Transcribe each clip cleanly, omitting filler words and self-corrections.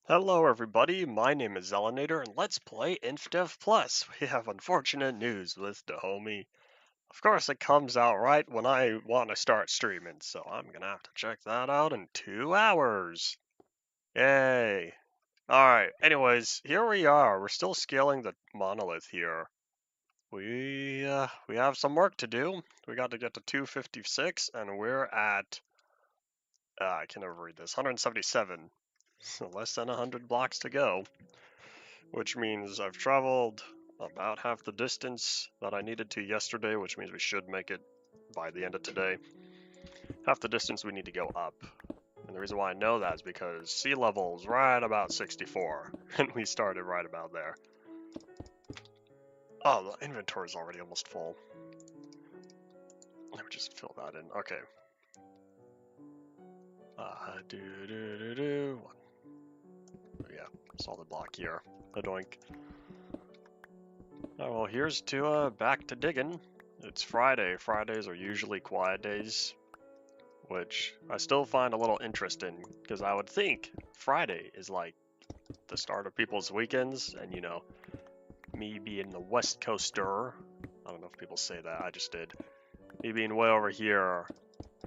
Hello everybody, my name is Zelinator and let's play Infdev Plus. We have unfortunate news with the homie. Of course it comes out right when I want to start streaming, so I'm gonna have to check that out in 2 hours. Yay. Alright, anyways, here we are. We're still scaling the monolith here. We have some work to do. We got to get to 256 and we're at I can never read this. 177. So less than 100 blocks to go. Which means I've traveled about half the distance that I needed to yesterday, which means we should make it by the end of today. Half the distance we need to go up. And the reason why I know that is because sea level is right about 64, and we started right about there. Oh, the inventory is already almost full. Let me just fill that in. Okay. Yeah, solid block here. A doink. Oh, well, here's to back to digging. It's Friday. Fridays are usually quiet days, which I still find a little interesting because I would think Friday is like the start of people's weekends, and me being the West Coaster, I don't know if people say that, I just did. Me being way over here,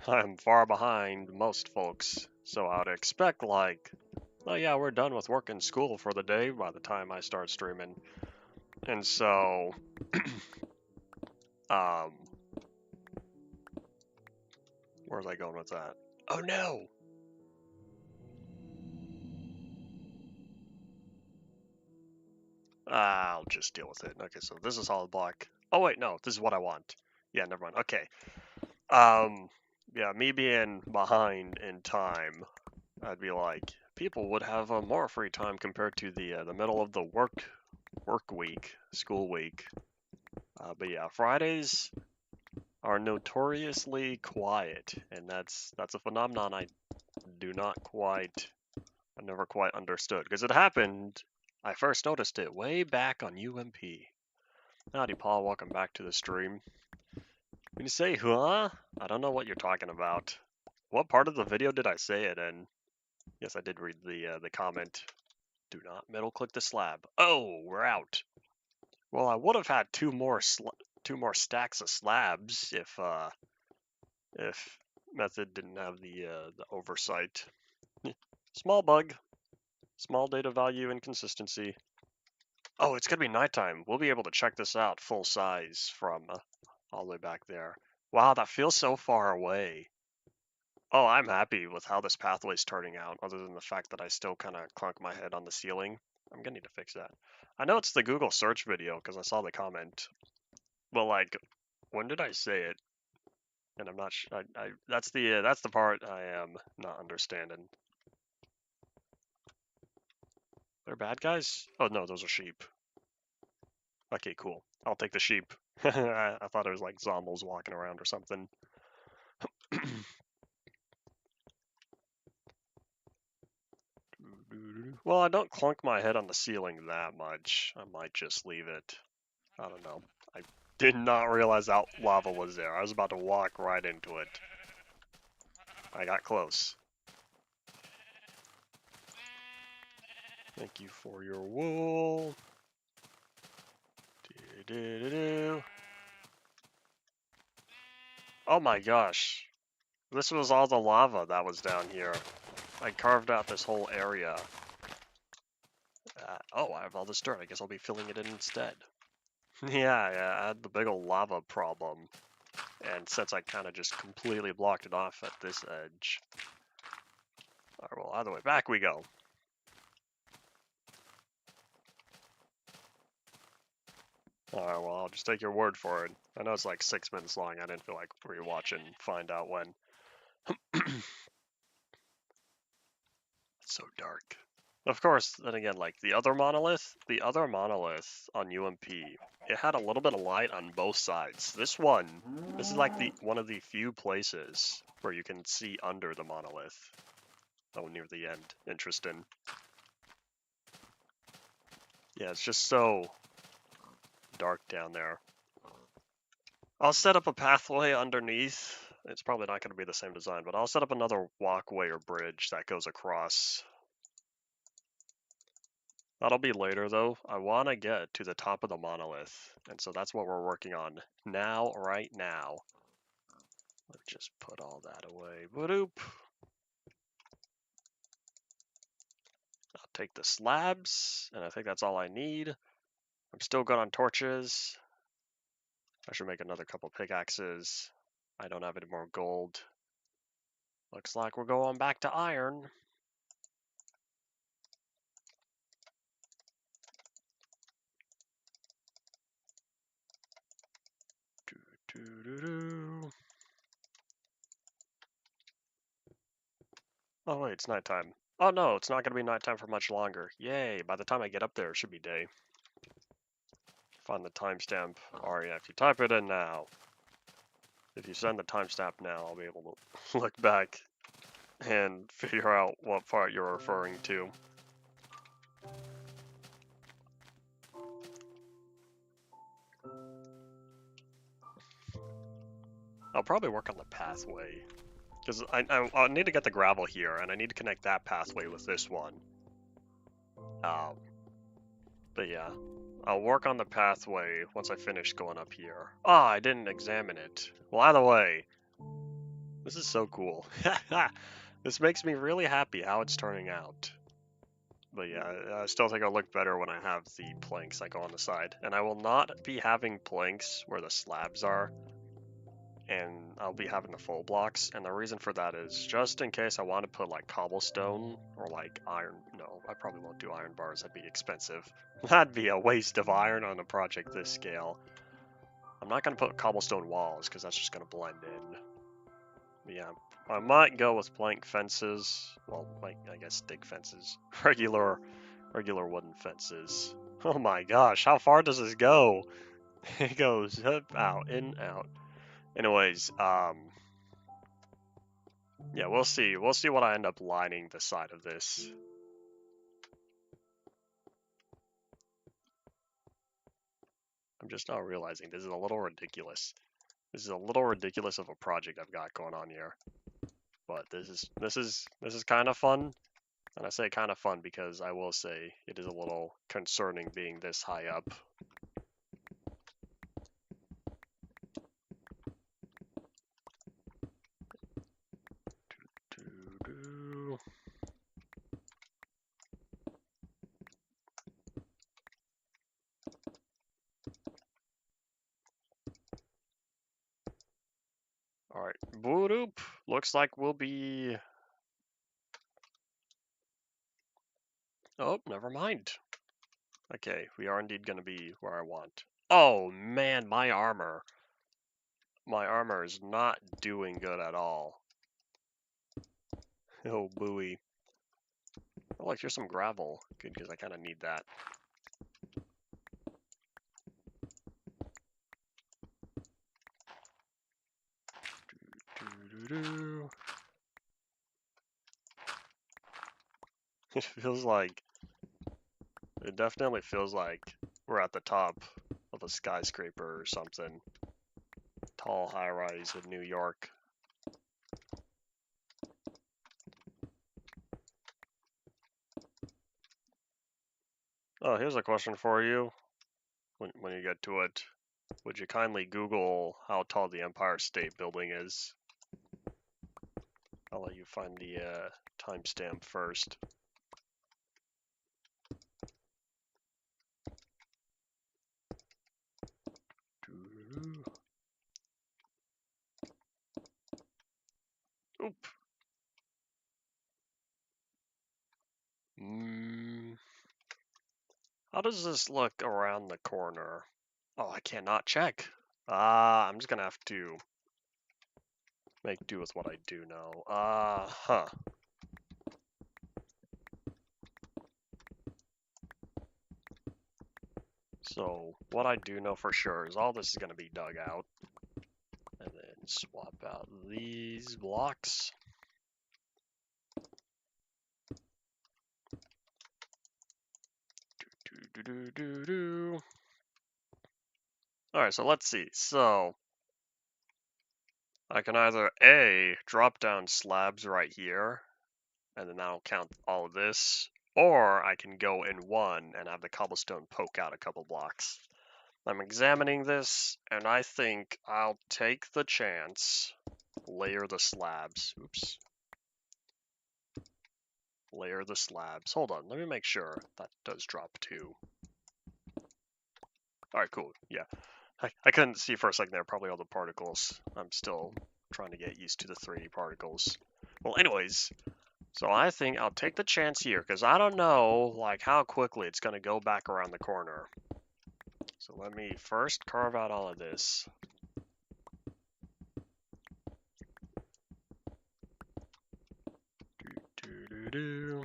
I'm far behind most folks, so I would expect like, oh yeah, we're done with work and school for the day by the time I start streaming. And so, um, where was I going with that? Oh no! I'll just deal with it. Okay, so this is solid block. Oh wait, no, this is what I want. Yeah, never mind. Okay. Yeah, me being behind in time, I'd be like, people would have more free time compared to the middle of the work week, school week. But yeah, Fridays are notoriously quiet, and that's a phenomenon I never quite understood because it happened. I first noticed it way back on UMP. Howdy, Paul. Welcome back to the stream. When you say huh, I don't know what you're talking about. What part of the video did I say it in? Yes, I did read the comment. Do not middle click the slab. Oh, we're out. Well, I would have had two more stacks of slabs if method didn't have the oversight. Small bug, small data value inconsistency. Oh, it's gonna be nighttime. We'll be able to check this out full size from all the way back there. Wow, that feels so far away. Oh, I'm happy with how this pathway's turning out, other than the fact that I still kind of clunk my head on the ceiling. I'm gonna need to fix that. I know it's the Google search video because I saw the comment, but like, when did I say it? And I'm not. That's the part I am not understanding. They're bad guys? Oh no, those are sheep. Okay, cool. I'll take the sheep. I thought it was like zombies walking around or something. Well, I don't clunk my head on the ceiling that much. I might just leave it. I don't know. I did not realize that lava was there. I was about to walk right into it. I got close. Thank you for your wool. Oh my gosh. This was all the lava that was down here. I carved out this whole area. Oh, I have all this dirt. I guess I'll be filling it in instead. Yeah, I had the big ol' lava problem. And since I kind of just completely blocked it off at this edge. Alright, well, either way, back we go. Alright, well, I'll just take your word for it. I know it's like 6 minutes long. I didn't feel like rewatching, find out when. It's so dark. Of course, then again, like the other monolith on UMP, it had a little bit of light on both sides. This is like one of the few places where you can see under the monolith. Oh, near the end. Interesting. Yeah, it's just so dark down there. I'll set up a pathway underneath. It's probably not going to be the same design, but I'll set up another walkway or bridge that goes across. That'll be later though. I want to get to the top of the monolith, and so that's what we're working on now, right now. Let's just put all that away. Boop. I'll take the slabs, and I think that's all I need. I'm still good on torches. I should make another couple pickaxes. I don't have any more gold. Looks like we're going back to iron. Doo-doo-doo-doo. Oh wait, it's nighttime. Oh no, it's not going to be nighttime for much longer. Yay, by the time I get up there, it should be day. Find the timestamp. Or yeah, if you type it in now. If you send the timestamp now, I'll be able to look back and figure out what part you're referring to. I'll probably work on the pathway. Because I need to get the gravel here, and I need to connect that pathway with this one. But yeah, I'll work on the pathway once I finish going up here. Ah, I didn't examine it. Well, either way, this is so cool. This makes me really happy how it's turning out. But yeah, I still think I'll look better when I have the planks that go on the side. And I will not be having planks where the slabs are. And I'll be having the full blocks. And the reason for that is just in case I want to put like cobblestone or like iron. No, I probably won't do iron bars. That'd be expensive. That'd be a waste of iron on a project this scale. I'm not going to put cobblestone walls because that's just going to blend in. But yeah, I might go with plank fences. Well, like, I guess stick fences. Regular wooden fences. Oh my gosh, how far does this go? It goes up, out, in, out. Anyways, yeah, we'll see. We'll see what I end up lining the side of this. I'm just now realizing this is a little ridiculous. This is a little ridiculous of a project I've got going on here. But this is kind of fun. And I say kind of fun because I will say it is a little concerning being this high up. Alright, boop. Looks like we'll be... Oh, never mind. Okay, we are indeed going to be where I want. Oh man, my armor. My armor is not doing good at all. Oh, booey. Oh, look, here's some gravel. Good, because I kind of need that. It feels like... It definitely feels like we're at the top of a skyscraper or something. Tall high-rise in New York. Oh, here's a question for you. When you get to it, would you kindly Google how tall the Empire State Building is? I'll let you find the timestamp first. Oop. How does this look around the corner? Oh, I cannot check. I'm just gonna have to make do with what I do know. So, what I do know for sure is all this is gonna be dug out. And then swap out these blocks. Alright, so let's see. So, I can either A, drop down slabs right here, and then that'll count all of this, or I can go in one and have the cobblestone poke out a couple blocks. I'm examining this, and I think I'll take the chance. Layer the slabs. Oops. Layer the slabs. Hold on, let me make sure that does drop 2. Alright, cool. Yeah. I couldn't see for a second there, probably all the particles. I'm still trying to get used to the 3D particles. Well, anyways, so I think I'll take the chance here, because I don't know, like, how quickly it's going to go back around the corner. So let me first carve out all of this. Do.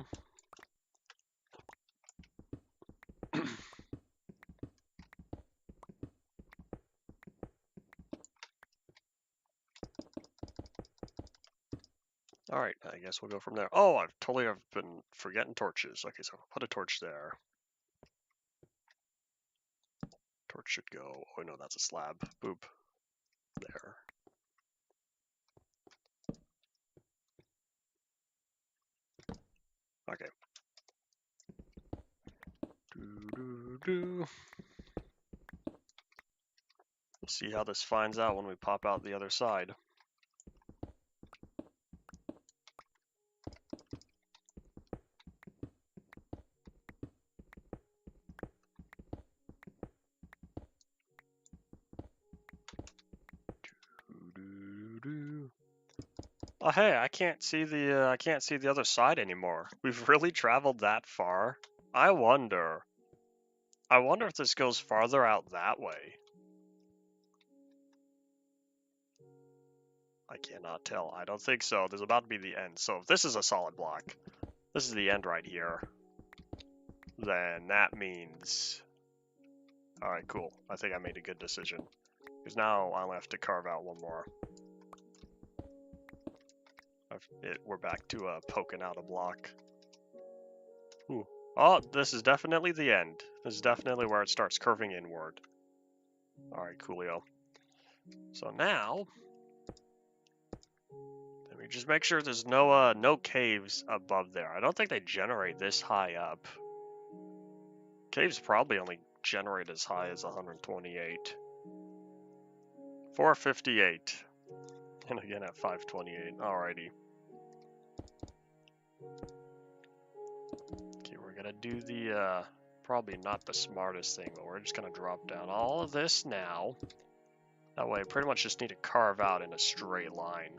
Alright, I guess we'll go from there. Oh, I've been forgetting torches. Okay, so I'll put a torch there. Torch should go. Oh no, that's a slab. Boop. There. Okay. We'll see how this finds out when we pop out the other side. Oh hey, I can't see the other side anymore. We've really traveled that far. I wonder if this goes farther out that way. I cannot tell. I don't think so. There's about to be the end. So if this is a solid block, this is the end right here, then that means... Alright, cool. I think I made a good decision. Because now I'll have to carve out one more. We're back to poking out a block. Ooh. Oh, this is definitely the end. This is definitely where it starts curving inward. Alright, coolio. So now... let me just make sure there's no caves above there. I don't think they generate this high up. Caves probably only generate as high as 128. 458. And again at 528. Alrighty. Okay, we're gonna do the, probably not the smartest thing, but we're just gonna drop down all of this now. That way I pretty much just need to carve out in a straight line.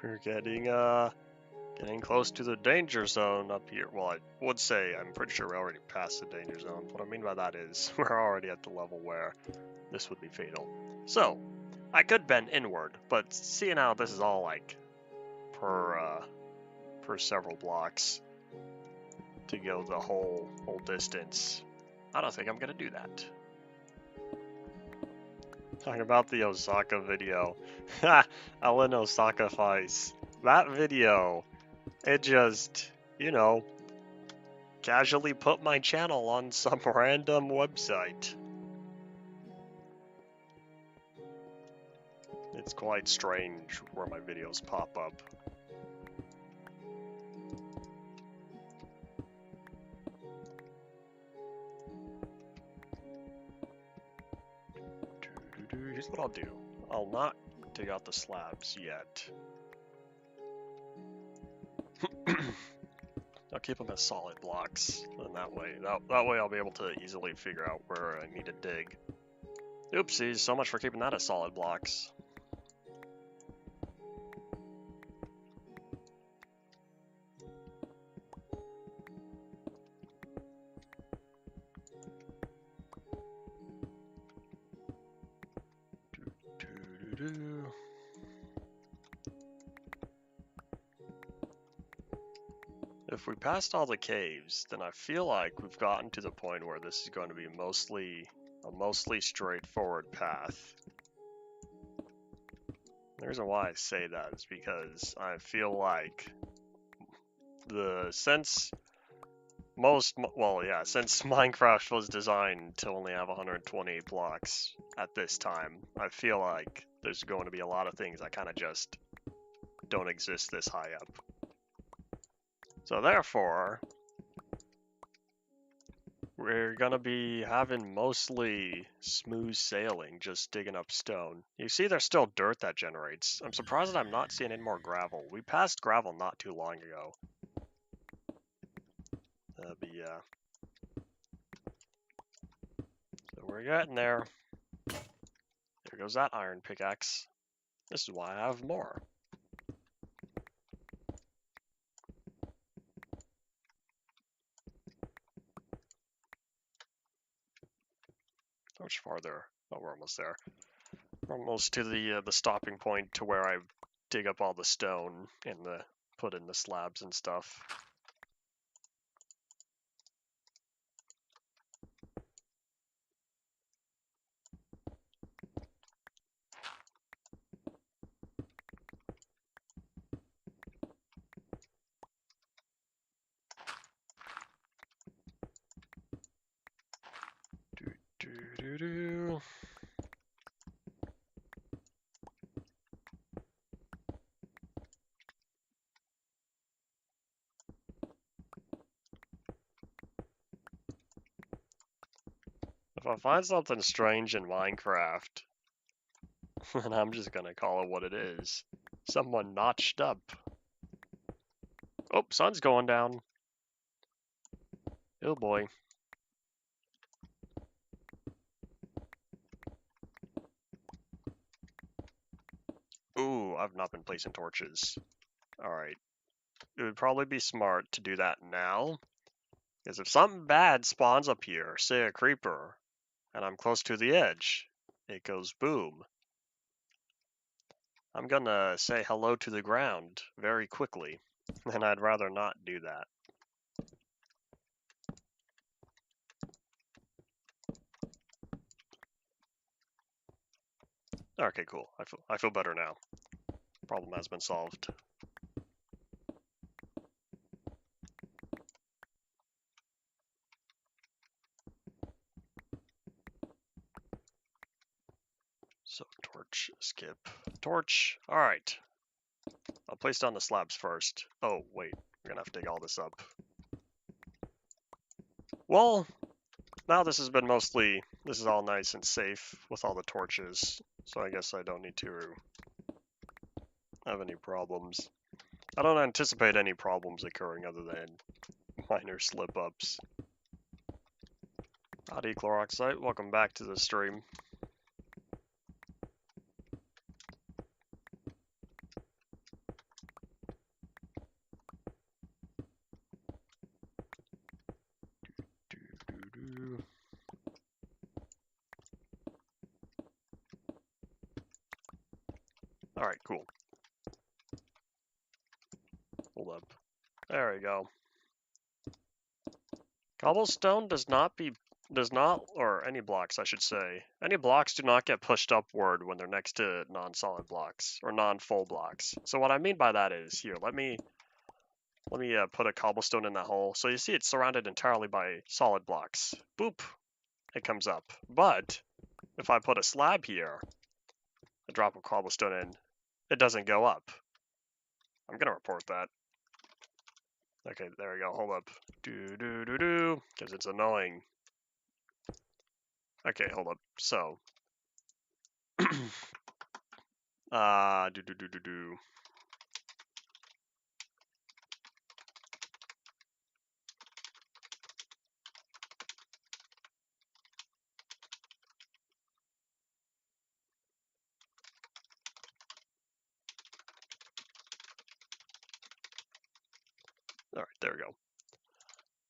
We're getting close to the danger zone up here. Well, I would say I'm pretty sure we're already past the danger zone. What I mean by that is we're already at the level where this would be fatal. So, I could bend inward, but seeing how this is all like per several blocks to go the whole distance, I don't think I'm gonna do that. Talking about the Osaka video. Ellen Osaka Vice. That video, it just, you know, casually put my channel on some random website. It's quite strange where my videos pop up. Here's what I'll do. I'll not dig out the slabs yet. I'll keep them as solid blocks, and that way I'll be able to easily figure out where I need to dig. Oopsies, so much for keeping that as solid blocks. If we passed all the caves, then I feel like we've gotten to the point where this is going to be a mostly straightforward path. The reason why I say that is because I feel like since Minecraft was designed to only have 120 blocks at this time, I feel like there's going to be a lot of things that kind of just don't exist this high up. So therefore, we're gonna be having mostly smooth sailing, just digging up stone. You see there's still dirt that generates. I'm surprised that I'm not seeing any more gravel. We passed gravel not too long ago. But yeah. So we're getting there. There goes that iron pickaxe. This is why I have more. How much farther? Oh, we're almost there. We're almost to the stopping point to where I dig up all the stone and put in the slabs and stuff. Do. If I find something strange in Minecraft, then I'm just gonna call it what it is. Someone notched up. Oh, sun's going down. Oh boy. Ooh, I've not been placing torches. Alright. It would probably be smart to do that now. Because if something bad spawns up here, say a creeper, and I'm close to the edge, it goes boom. I'm gonna say hello to the ground very quickly, and I'd rather not do that. Okay, cool. I feel better now. Problem has been solved. So torch, skip, torch. All right. I'll place down the slabs first. Oh, wait. We're gonna have to dig all this up. Well, now this is all nice and safe with all the torches. So I guess I don't need to have any problems. I don't anticipate any problems occurring other than minor slip-ups. Howdy, Chloroxite. Welcome back to the stream. Alright, cool. Hold up. There we go. Cobblestone or any blocks, I should say. Any blocks do not get pushed upward when they're next to non-solid blocks, or non-full blocks. So what I mean by that is, here, let me put a cobblestone in that hole. So you see it's surrounded entirely by solid blocks. Boop, it comes up. But if I put a slab here, a drop of cobblestone in, it doesn't go up. I'm gonna report that. Okay, there we go, hold up. Because it's annoying. Okay, hold up. So, Alright, there we go.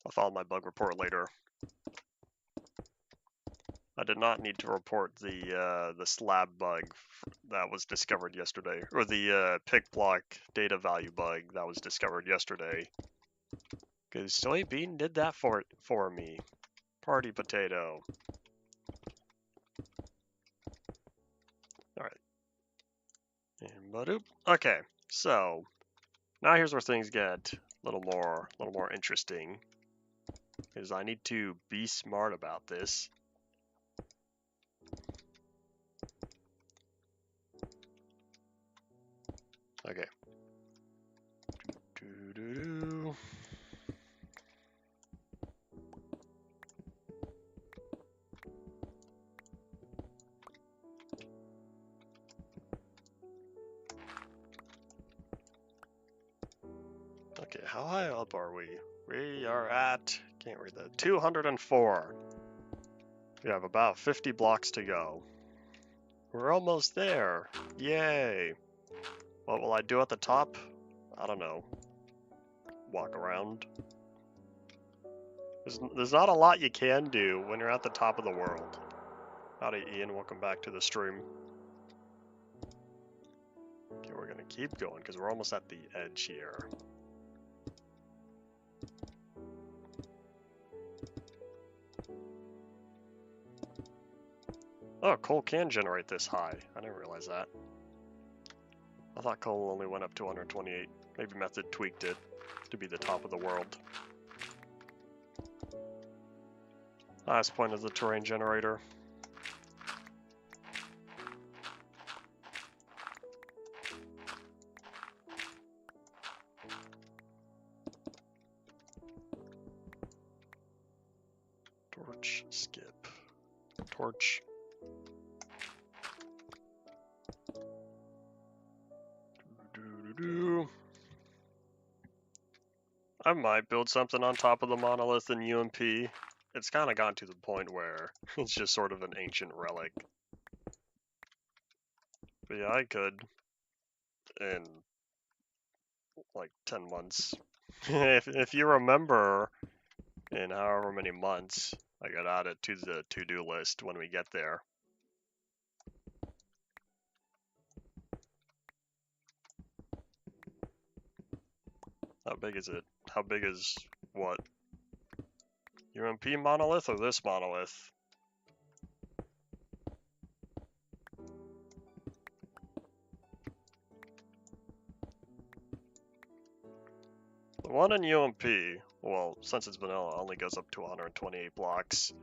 I'll follow my bug report later. I did not need to report the slab bug that was discovered yesterday, or the pick block data value bug that was discovered yesterday. Because Soybean did that for me. Party potato. Alright. And badoop. Okay, so now here's where things get a little more interesting. Is I need to be smart about this. Okay. Doo-doo-doo. Okay, how high up are we? We are at, can't read that, 204. We have about 50 blocks to go. We're almost there. Yay. What will I do at the top? I don't know. Walk around. There's not a lot you can do when you're at the top of the world. Howdy, Ian. Welcome back to the stream. Okay, we're gonna keep going because we're almost at the edge here. Oh, coal can generate this high. I didn't realize that. I thought coal only went up to 128. Maybe Method tweaked it to be the top of the world. Last point is the terrain generator. Torch, skip, torch. I might build something on top of the monolith in UMP. It's kind of gotten to the point where it's just sort of an ancient relic. But yeah, I could in like 10 months. if you remember, in however many months, I could add it to the to-do list when we get there. How big is it? How big is what? UMP monolith or this monolith? The one in UMP, well, since it's vanilla, only goes up to 128 blocks.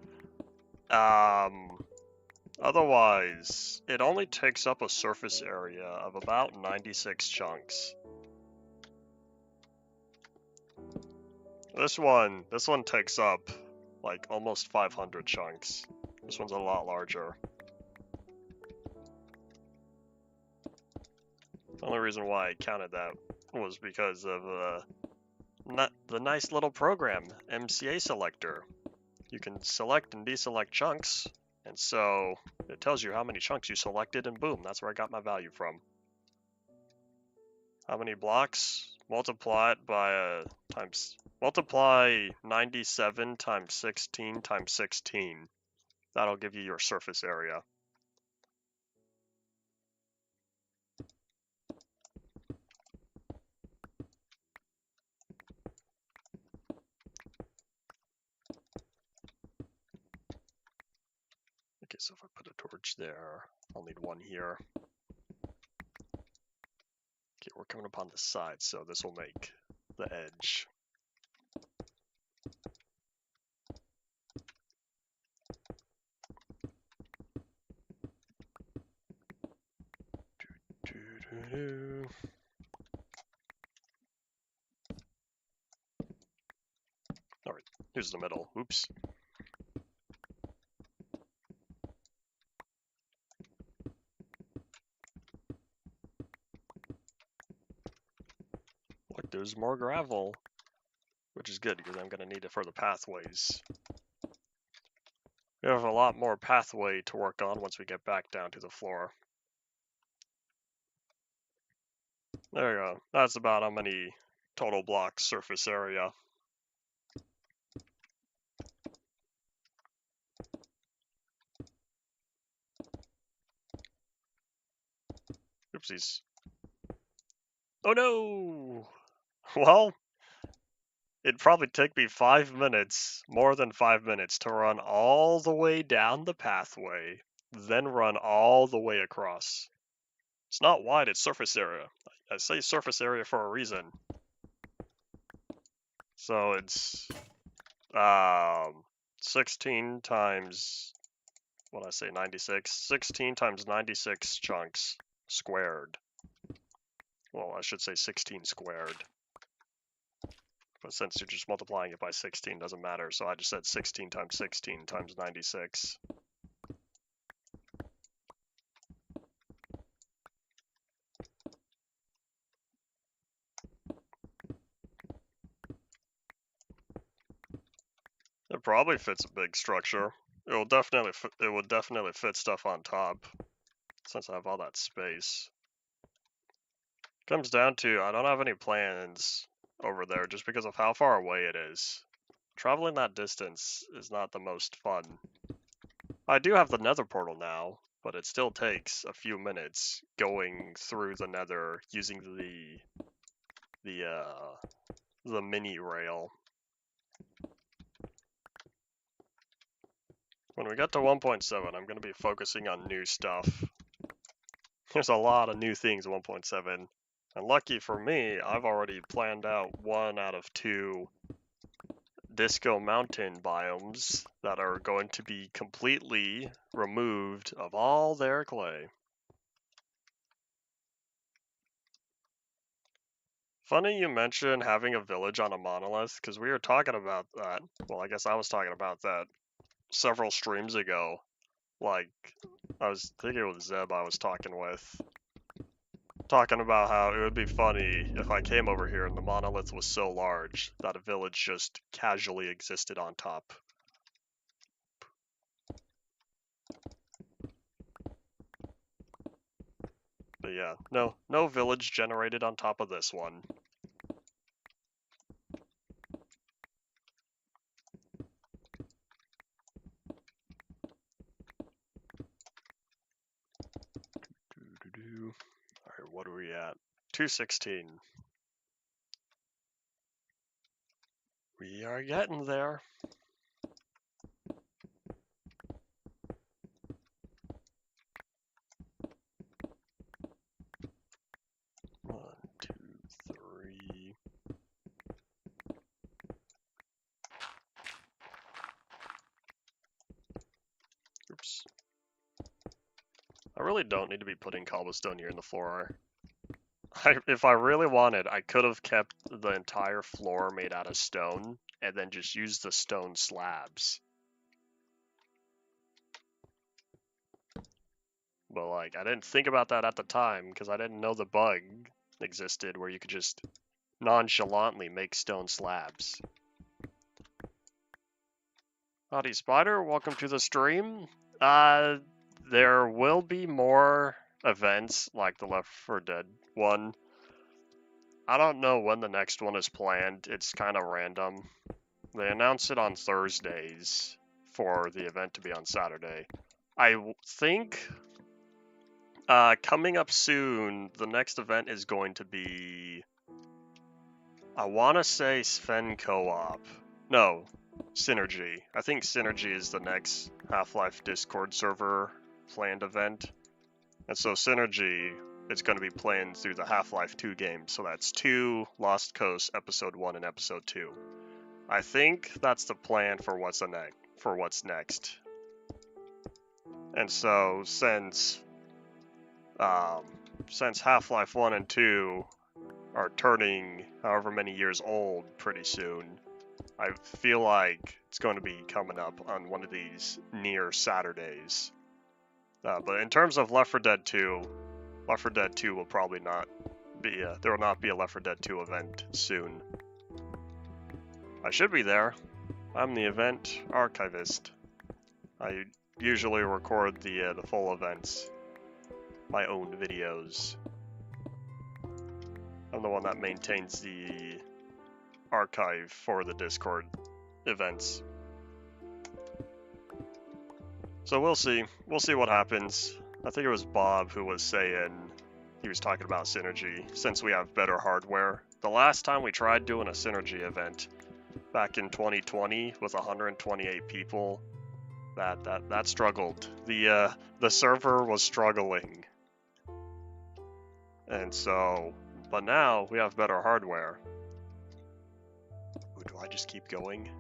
Otherwise, it only takes up a surface area of about 96 chunks. This one takes up like almost 500 chunks. This one's a lot larger. The only reason why I counted that was because of the nice little program, MCA selector. You can select and deselect chunks, and so it tells you how many chunks you selected, and boom, that's where I got my value from. How many blocks? Multiply it by multiply 97 times 16 times 16. That'll give you your surface area. Okay, so if I put a torch there, I'll need one here. Okay, we're coming up on the side, so this will make the edge. Alright, here's the middle. Oops. Look, there's more gravel, which is good because I'm going to need it for the pathways. We have a lot more pathway to work on once we get back down to the floor. There you go. That's about how many total blocks surface area. Oopsies. Oh no! Well, it'd probably take me 5 minutes, more than 5 minutes, to run all the way down the pathway, then run all the way across. It's not wide, it's surface area. I say surface area for a reason. So it's 16 times, what did I say, 96? 16 times 96 chunks squared. Well, I should say 16 squared. But since you're just multiplying it by 16, doesn't matter. So I just said 16 times 96. It probably fits a big structure. It would definitely fit stuff on top, since I have all that space. Comes down to, I don't have any plans over there just because of how far away it is. Traveling that distance is not the most fun. I do have the nether portal now, but it still takes a few minutes going through the nether using the mini rail. When we get to 1.7, I'm going to be focusing on new stuff. There's a lot of new things in 1.7. And lucky for me, I've already planned out 1 out of 2 Disco Mountain biomes that are going to be completely removed of all their clay. Funny you mention having a village on a monolith, because we were talking about that. Well, I guess I was talking about that several streams ago. Like, I was thinking it was Zeb I was talking with. Talking about how it would be funny if I came over here and the monolith was so large that a village just casually existed on top. But yeah, no village generated on top of this one. Alright, what are we at? 216. We are getting there. One, two, three. Oops. I really don't need to be putting cobblestone here in the floor. If I really wanted, I could have kept the entire floor made out of stone and then just used the stone slabs. But like, I didn't think about that at the time because I didn't know the bug existed where you could just nonchalantly make stone slabs. Howdy Spider, welcome to the stream. There will be more events like the Left 4 Dead one. I don't know when the next one is planned. It's kind of random. They announce it on Thursdays for the event to be on Saturday. I think coming up soon, the next event is going to be, I want to say Sven Co-op. No, Synergy. I think Synergy is the next Half-Life Discord server planned event. And so Synergy is going to be playing through the Half-Life 2 game. So that's 2, Lost Coast, Episode 1, and Episode 2. I think that's the plan for what's next. And so since Half-Life 1 and 2 are turning however many years old pretty soon, I feel like it's going to be coming up on one of these near Saturdays. But in terms of Left 4 Dead 2, Left 4 Dead 2 will probably not be, there will not be a Left 4 Dead 2 event soon. I should be there. I'm the event archivist. I usually record the full events, my own videos. I'm the one that maintains the archive for the Discord events. So we'll see what happens. I think it was Bob who was saying, he was talking about Synergy, since we have better hardware. The last time we tried doing a Synergy event, back in 2020 with 128 people, that struggled. The server was struggling. And so, but now we have better hardware. Ooh, do I just keep going?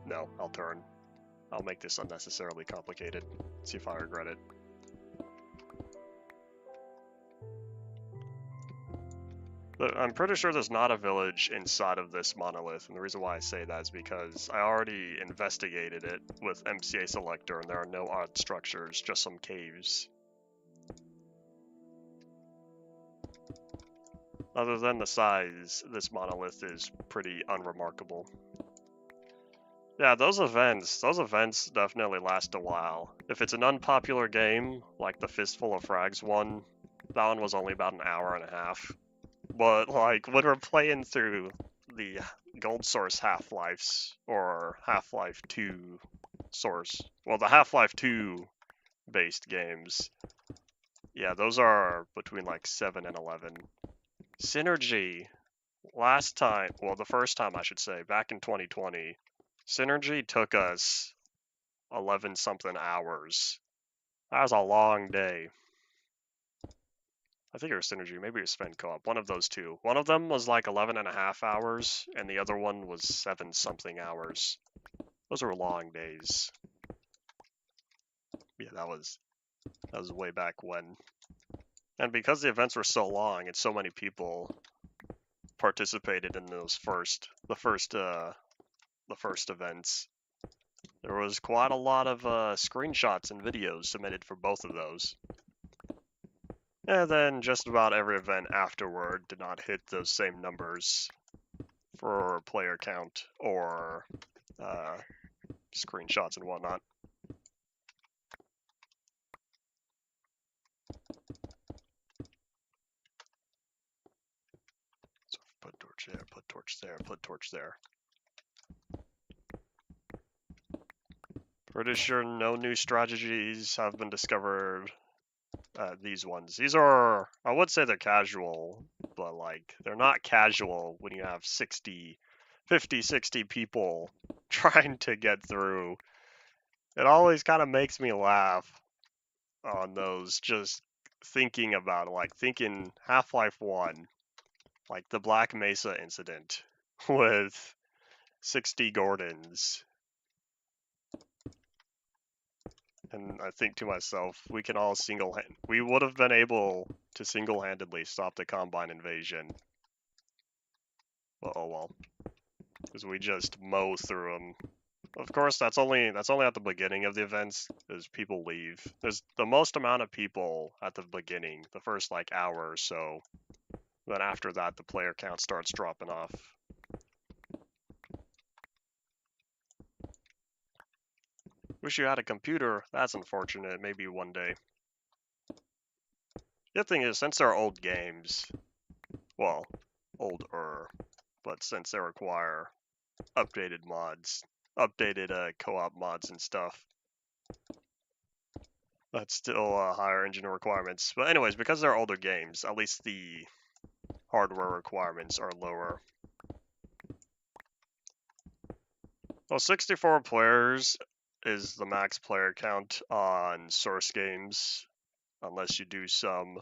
No, I'll turn. I'll make this unnecessarily complicated. See if I regret it. But I'm pretty sure there's not a village inside of this monolith, and the reason why I say that is because I already investigated it with MCA Selector, and there are no odd structures, just some caves. Other than the size, this monolith is pretty unremarkable. Yeah, those events definitely last a while. If it's an unpopular game, like the Fistful of Frags one, that one was only about an hour and a half. But like when we're playing through the Gold Source Half-Lives or Half-Life 2 source, well, the Half-Life 2 based games, yeah, those are between like 7 and 11. Synergy, last time, well, the first time I should say, back in 2020, Synergy took us 11 something hours. That was a long day. I think it was Synergy, maybe it was Spend Co-op, one of those two. One of them was like 11 and a half hours, and the other one was 7 something hours. Those were long days. Yeah, that was way back when. And because the events were so long and so many people participated in those the first events, there was quite a lot of screenshots and videos submitted for both of those. And then just about every event afterward did not hit those same numbers for player count or screenshots and whatnot. So put torch there, put torch there, put torch there. Pretty sure no new strategies have been discovered. These ones. These are, I would say they're casual, but like, they're not casual when you have 50, 60 people trying to get through. It always kind of makes me laugh on those, just thinking about it, like thinking Half-Life 1, like the Black Mesa incident with 60 Gordons. And I think to myself, we would have been able to single-handedly stop the Combine invasion. But oh well, because we just mow through them. Of course, that's only at the beginning of the events, as people leave. There's the most amount of people at the beginning, the first like hour or so. Then after that, the player count starts dropping off. Wish you had a computer. That's unfortunate. Maybe one day. The thing is, since they're old games, well, older, but since they require updated mods, updated co-op mods and stuff, that's still higher engine requirements. But anyways, because they're older games, at least the hardware requirements are lower. Well, 64 players is the max player count on Source games, unless you do some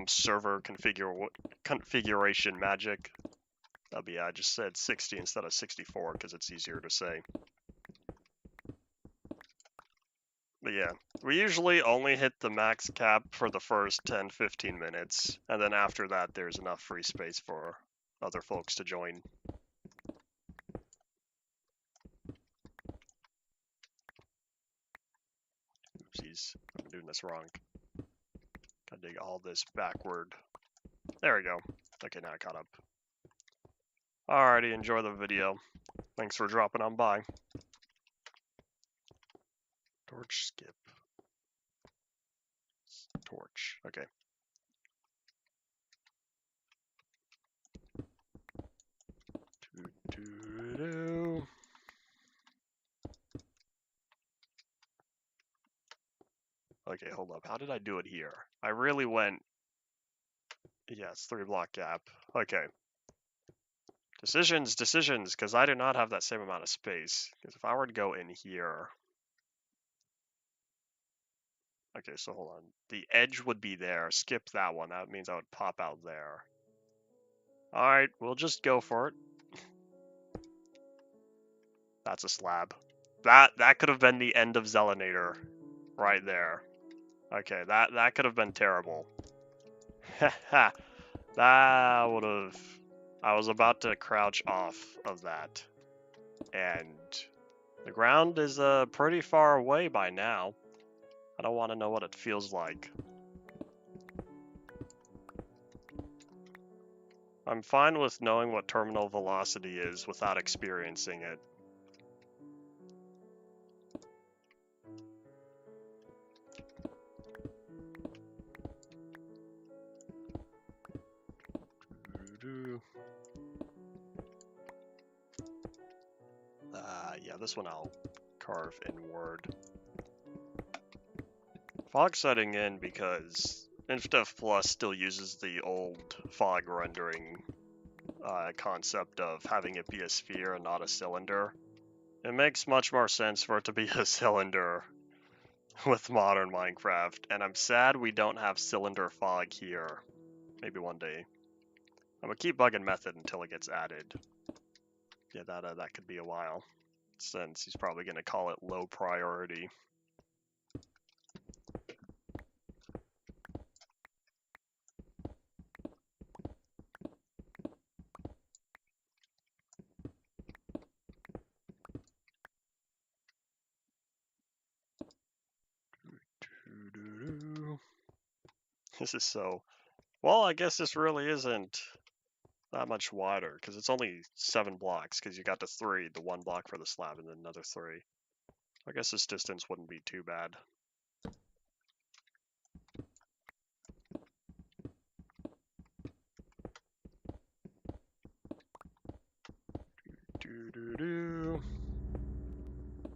server configuration magic. But yeah, I just said 60 instead of 64 because it's easier to say. But yeah, we usually only hit the max cap for the first 10-15 minutes, and then after that there's enough free space for other folks to join. Oopsies, I'm doing this wrong. Gotta dig all this backward. There we go. Okay, now I caught up. Alrighty, enjoy the video. Thanks for dropping on by. Torch skip. Torch. Okay. Okay, hold up. How did I do it here? I really went... Yes, 3-block gap. Okay. Decisions, because I do not have that same amount of space. Because if I were to go in here... Okay, so hold on. The edge would be there. Skip that one. That means I would pop out there. Alright, we'll just go for it. That's a slab. That could have been the end of Zelinator. Right there. Okay, that could have been terrible. Haha. That would have... I was about to crouch off of that. And the ground is pretty far away by now. I don't want to know what it feels like. I'm fine with knowing what terminal velocity is without experiencing it. Yeah, this one I'll carve inward. Fog setting in because Infdev Plus still uses the old fog rendering concept of having it be a sphere and not a cylinder. It makes much more sense for it to be a cylinder with modern Minecraft, and I'm sad we don't have cylinder fog here. Maybe one day. I'm gonna keep bugging method until it gets added. Yeah, that could be a while, since he's probably gonna call it low priority. This is so... Well, I guess this really isn't that much wider, because it's only 7 blocks, because you got the 3, the 1 block for the slab, and then another 3. I guess this distance wouldn't be too bad.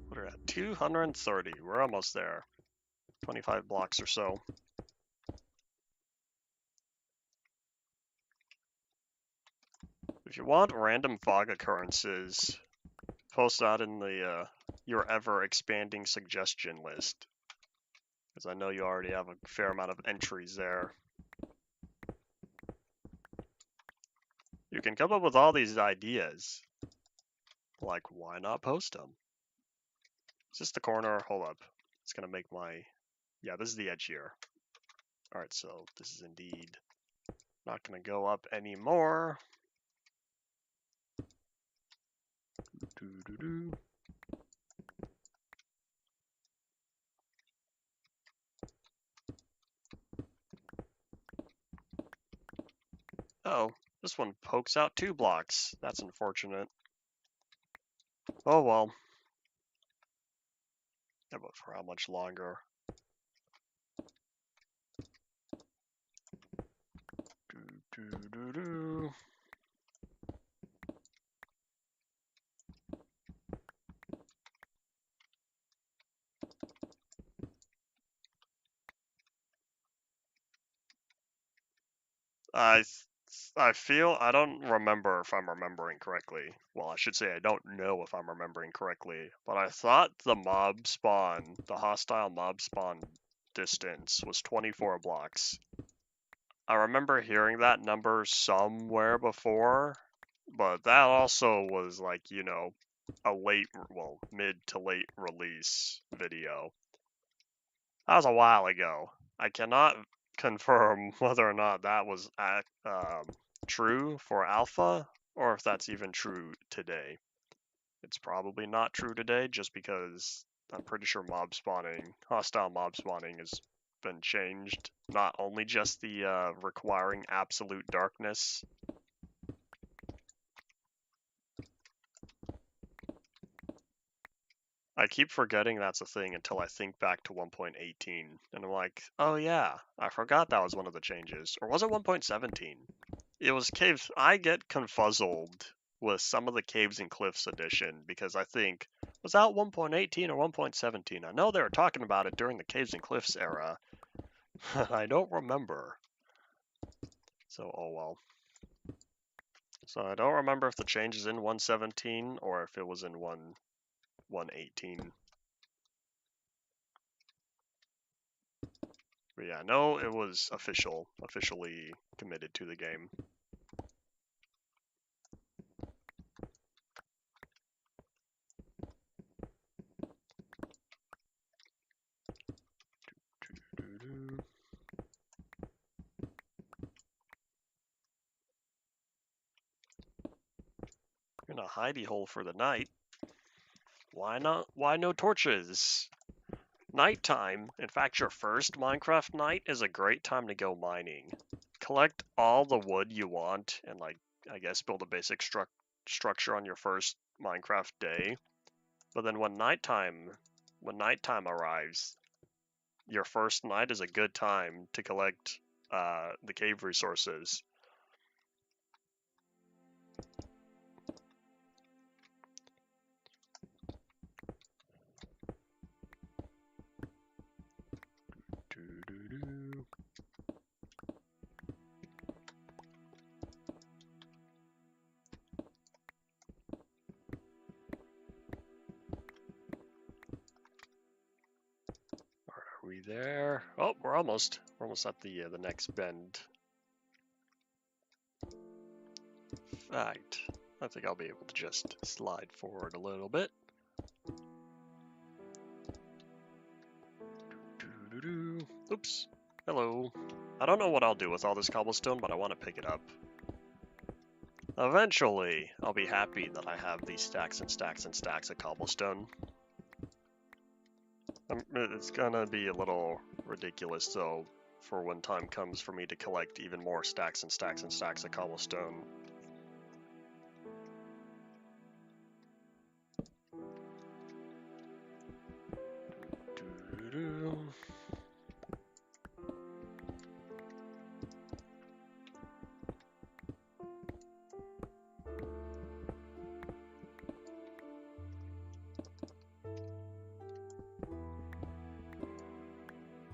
What are we at? 230. We're almost there. 25 blocks or so. If you want random fog occurrences, post that in the your ever-expanding suggestion list. Because I know you already have a fair amount of entries there. You can come up with all these ideas. Like, why not post them? Is this the corner? Hold up. It's gonna make my... Yeah, this is the edge here. Alright, so this is indeed not gonna go up anymore. Oh, this one pokes out 2 blocks. That's unfortunate. Oh well. Yeah, but for how much longer? I feel, I don't remember if I'm remembering correctly. Well, I should say I don't know if I'm remembering correctly, but I thought the mob spawn, the hostile mob spawn distance was 24 blocks. I remember hearing that number somewhere before, but that also was like, you know, a late, well, mid to late release video. That was a while ago. I cannot confirm whether or not that was true for alpha, or if that's even true today. It's probably not true today, just because I'm pretty sure mob spawning, hostile mob spawning has been changed. Not only just the requiring absolute darkness. I keep forgetting that's a thing until I think back to 1.18, and I'm like, oh yeah, I forgot that was one of the changes. Or was it 1.17? It was Caves. I get confuzzled with some of the Caves and Cliffs edition, because I think, was that 1.18 or 1.17? I know they were talking about it during the Caves and Cliffs era. I don't remember. So, oh well. So I don't remember if the change is in 117 or if it was in 1.18. But yeah, no, it was officially committed to the game. In a hidey hole for the night. Why not? Why no torches? Nighttime, in fact, your first Minecraft night is a great time to go mining. Collect all the wood you want and, like, I guess build a basic structure on your first Minecraft day. But then when nighttime arrives, your first night is a good time to collect the cave resources. Are we there? Oh, we're almost at the next bend. In fact, I think I'll be able to just slide forward a little bit. Oops. Hello. I don't know what I'll do with all this cobblestone, but I want to pick it up. Eventually, I'll be happy that I have these stacks and stacks and stacks of cobblestone. It's gonna be a little ridiculous, though, for when time comes for me to collect even more stacks and stacks and stacks of cobblestone.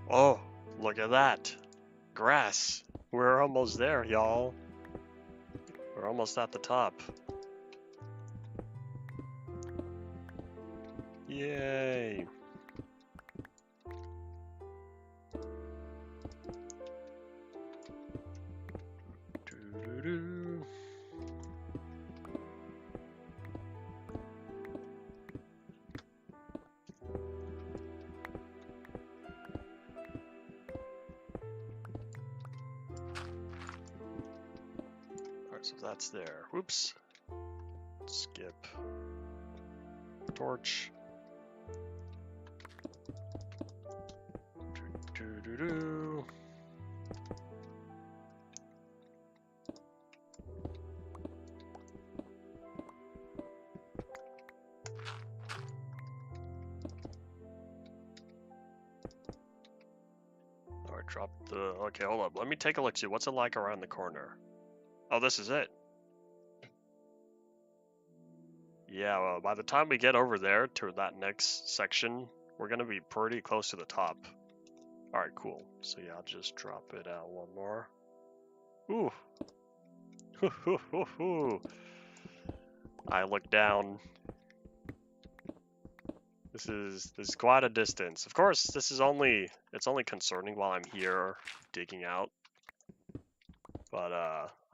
Oh, look at that. Grass. We're almost there, y'all. We're almost at the top. Yay. Alright, so that's there. Whoops. Skip. Torch. Alright, drop the... Okay, hold up. Let me take a look, see what's it like around the corner. Oh, this is it. Yeah, well, by the time we get over there to that next section, we're gonna be pretty close to the top. Alright, cool. So yeah, I'll just drop it out one more. Ooh. I look down. This is quite a distance. Of course, it's only concerning while I'm here digging out. But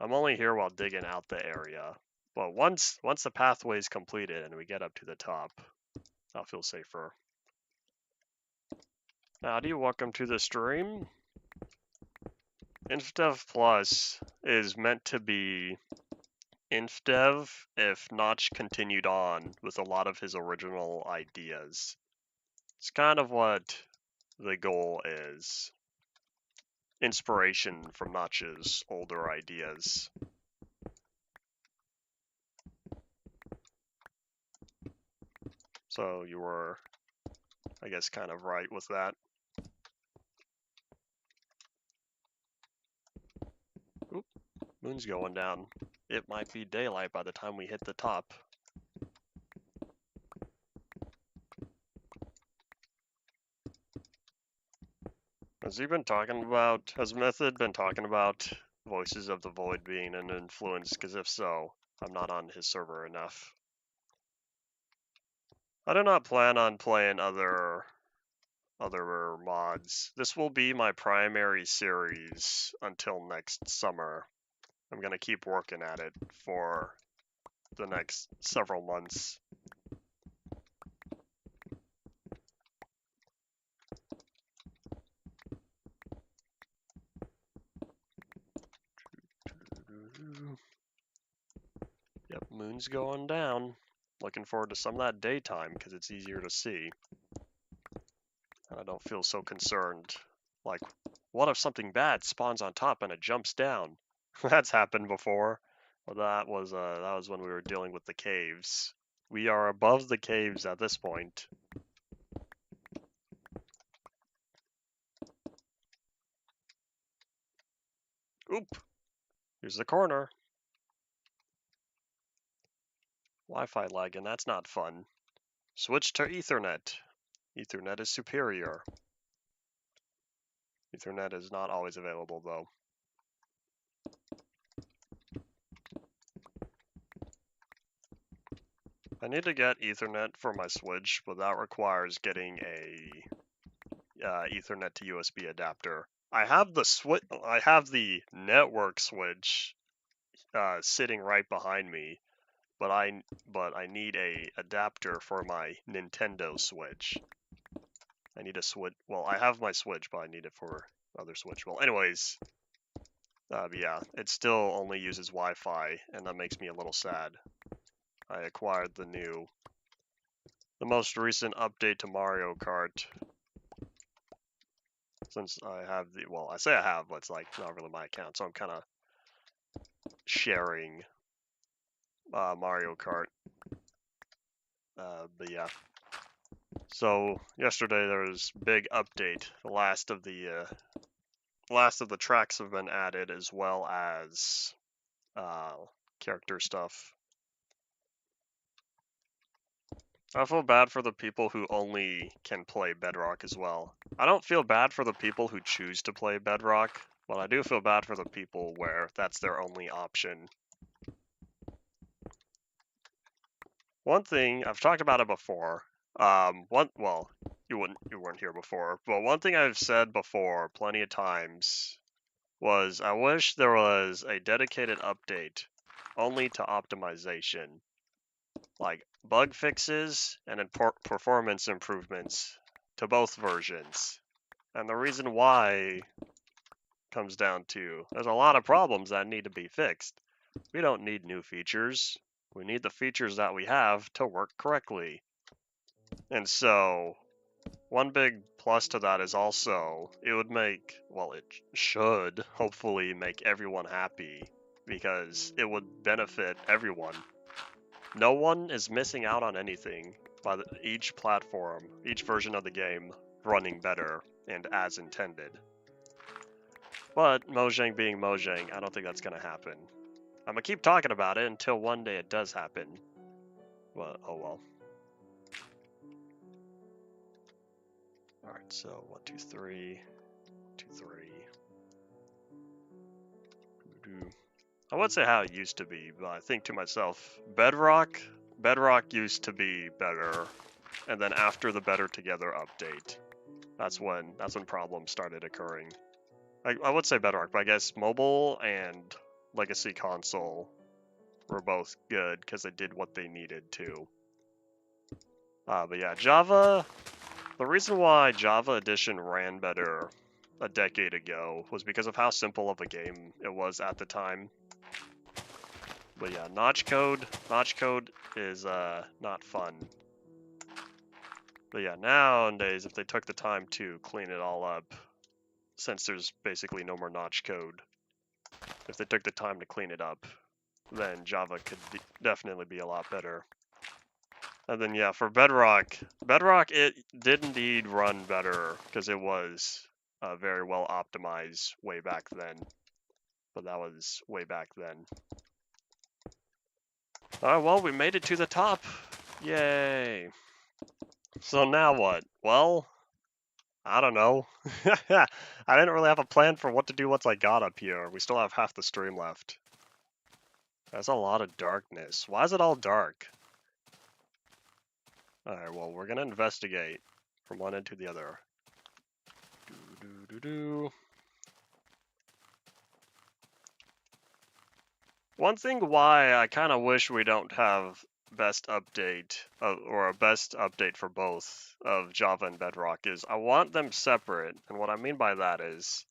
I'm only here while digging out the area. But once the pathway is completed and we get up to the top, I'll feel safer. Howdy, welcome to the stream. Infdev Plus is meant to be Infdev if Notch continued on with a lot of his original ideas. It's kind of what the goal is. Inspiration from Notch's older ideas. So you were, I guess, kind of right with that. Oop, moon's going down. It might be daylight by the time we hit the top. Has Method been talking about Voices of the Void being an influence? Because if so, I'm not on his server enough. I do not plan on playing other other mods. This will be my primary series until next summer. I'm gonna keep working at it for the next several months. Yep, moon's going down. Looking forward to some of that daytime because it's easier to see. And I don't feel so concerned. Like, what if something bad spawns on top and it jumps down? That's happened before. Well, that was when we were dealing with the caves. We are above the caves at this point. Oop! Here's the corner. Wi-Fi lagging, that's not fun. Switch to Ethernet. Ethernet is superior. Ethernet is not always available though. I need to get Ethernet for my Switch, but that requires getting a Ethernet to USB adapter. I have the network switch sitting right behind me, but I need a adapter for my Nintendo Switch. I need a Switch. Well, I have my Switch, but I need it for other Switch. Well, anyways, yeah, it still only uses Wi-Fi, and that makes me a little sad. I acquired the most recent update to Mario Kart. Since I have I say I have, but it's like not really my account, so I'm kind of sharing Mario Kart. But yeah. So yesterday there was big update. The last of the tracks have been added, as well as character stuff. I feel bad for the people who only can play Bedrock as well. I don't feel bad for the people who choose to play Bedrock, but I do feel bad for the people where that's their only option. One thing, I've talked about it before. You weren't here before, but one thing I've said before plenty of times was I wish there was a dedicated update only to optimization. Like bug fixes and performance improvements to both versions. And the reason why comes down to there's a lot of problems that need to be fixed. We don't need new features. We need the features that we have to work correctly. And so, one big plus to that is also it would make, well, it should hopefully make everyone happy because it would benefit everyone. No one is missing out on anything by each platform, each version of the game running better and as intended. But Mojang being Mojang, I don't think that's going to happen. I'm going to keep talking about it until one day it does happen. Well, oh well. Alright, so 1, 2, 3. 2, 3. I would say how it used to be, but I think to myself, Bedrock used to be better, and then after the Better Together update, that's when problems started occurring. I would say Bedrock, but I guess mobile and Legacy Console were both good because they did what they needed to. But yeah, Java, the reason why Java Edition ran better a decade ago was because of how simple of a game it was at the time. But yeah, notch code is not fun. But yeah, nowadays, if they took the time to clean it all up, since there's basically no more notch code, if they took the time to clean it up, then Java could definitely be a lot better. And then yeah, for Bedrock, it did indeed run better because it was very well optimized way back then. But that was way back then. Alright, well, we made it to the top. Yay. So now what? Well, I don't know. I didn't really have a plan for what to do once I got up here. We still have half the stream left. There's a lot of darkness. Why is it all dark? Alright, well, we're gonna investigate from one end to the other. One thing why I kind of wish we don't have best update or a best update for both of Java and Bedrock is I want them separate. And what I mean by that is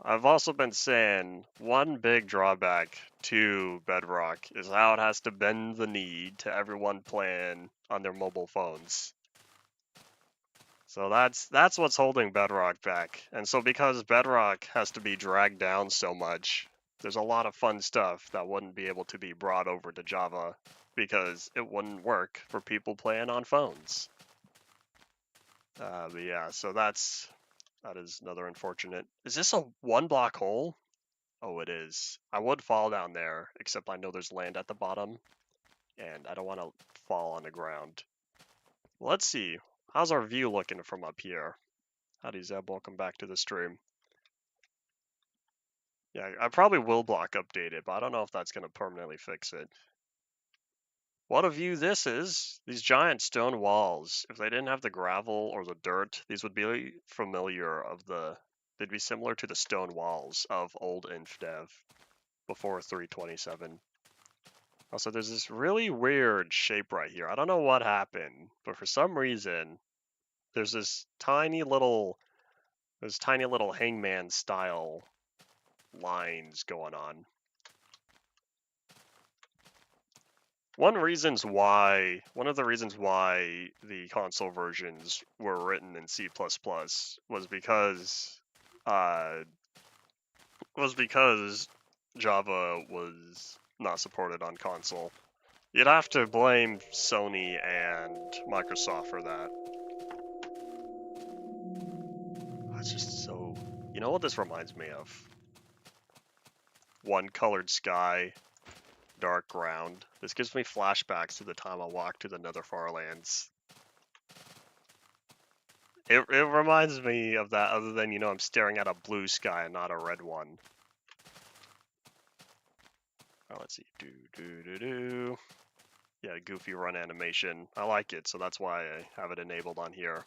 I've also been saying one big drawback to Bedrock is how it has to bend the knee to everyone playing on their mobile phones. So that's what's holding Bedrock back. And so because Bedrock has to be dragged down so much, there's a lot of fun stuff that wouldn't be able to be brought over to Java because it wouldn't work for people playing on phones. But yeah, so that is another unfortunate. Is this a one block hole? Oh, it is. I would fall down there, except I know there's land at the bottom, and I don't want to fall on the ground. Let's see. How's our view looking from up here? Howdy, Zeb. Welcome back to the stream. Yeah, I probably will block update it, but I don't know if that's going to permanently fix it. What a view this is! These giant stone walls. If they didn't have the gravel or the dirt, these would be they'd be similar to the stone walls of old Infdev before 327. Also, there's this really weird shape right here. I don't know what happened, but for some reason, there's this tiny little hangman style lines going on. One of the reasons why the console versions were written in C++ was because Java was not supported on console. You'd have to blame Sony and Microsoft for that. It's just so... You know what this reminds me of? One colored sky, dark ground. This gives me flashbacks to the time I walked to the Nether Farlands. It reminds me of that, other than, I'm staring at a blue sky and not a red one. Oh, let's see. Yeah, goofy run animation. I like it, so that's why I have it enabled on here.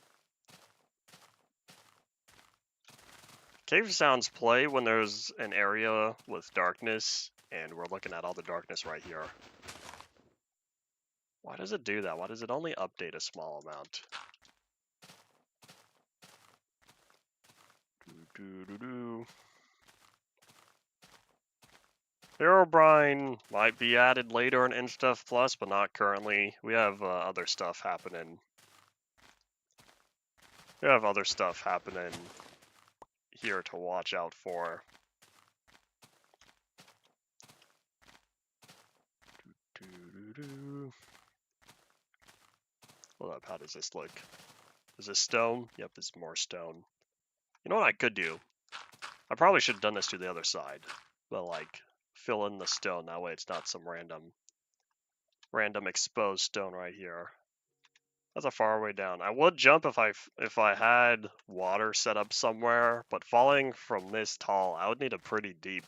Cave sounds play when there's an area with darkness, and we're looking at all the darkness right here. Why does it do that? Why does it only update a small amount? Herobrine might be added later in Infdev Plus, but not currently. We have other stuff happening. We have other stuff happening here to watch out for. Hold up, how does this look? Is this stone? Yep, it's more stone. You know what I could do? I probably should have done this to the other side. But like, fill in the stone, that way it's not some random exposed stone right here. That's a far way down. I would jump if I had water set up somewhere, but falling from this tall, I would need a pretty deep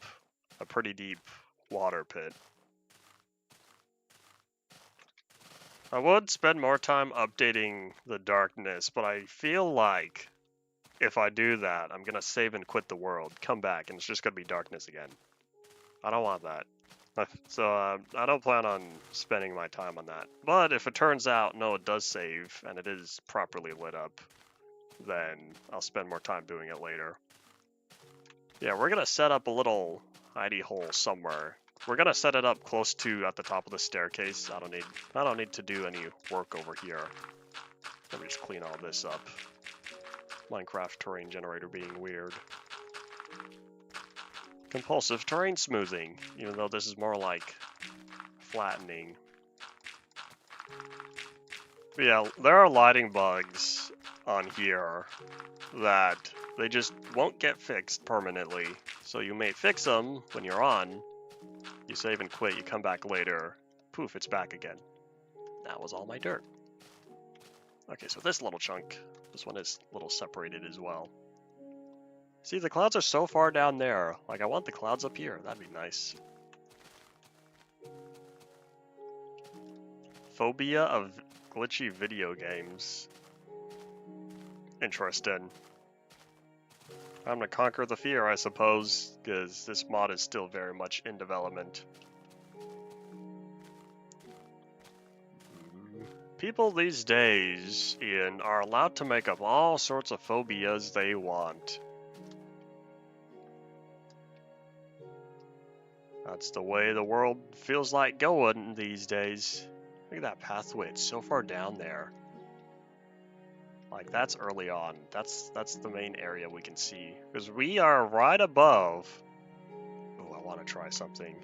water pit. I would spend more time updating the darkness, but I feel like if I do that, I'm gonna save and quit the world, come back, and it's just gonna be darkness again. I don't want that. So I don't plan on spending my time on that. But if it turns out, no, it does save, and it is properly lit up, then I'll spend more time doing it later. Yeah, we're gonna set up a little hidey hole somewhere. We're gonna set it up close to at the top of the staircase. I don't need to do any work over here. Let me just clean all this up. Minecraft terrain generator being weird. Compulsive terrain smoothing, even though this is more like flattening. But yeah, there are lighting bugs on here that they just won't get fixed permanently. So you may fix them when you're on, you save and quit, you come back later, poof, it's back again. That was all my dirt. Okay, so this little chunk, this one is a little separated as well. See, the clouds are so far down there. Like, I want the clouds up here. That'd be nice. Phobia of glitchy video games. Interesting. Time to conquer the fear, I suppose, because this mod is still very much in development. People these days, Ian, are allowed to make up all sorts of phobias they want. That's the way the world feels like going these days. Look at that pathway, it's so far down there. Like, that's early on. That's the main area we can see. Because we are right above... Oh, I want to try something.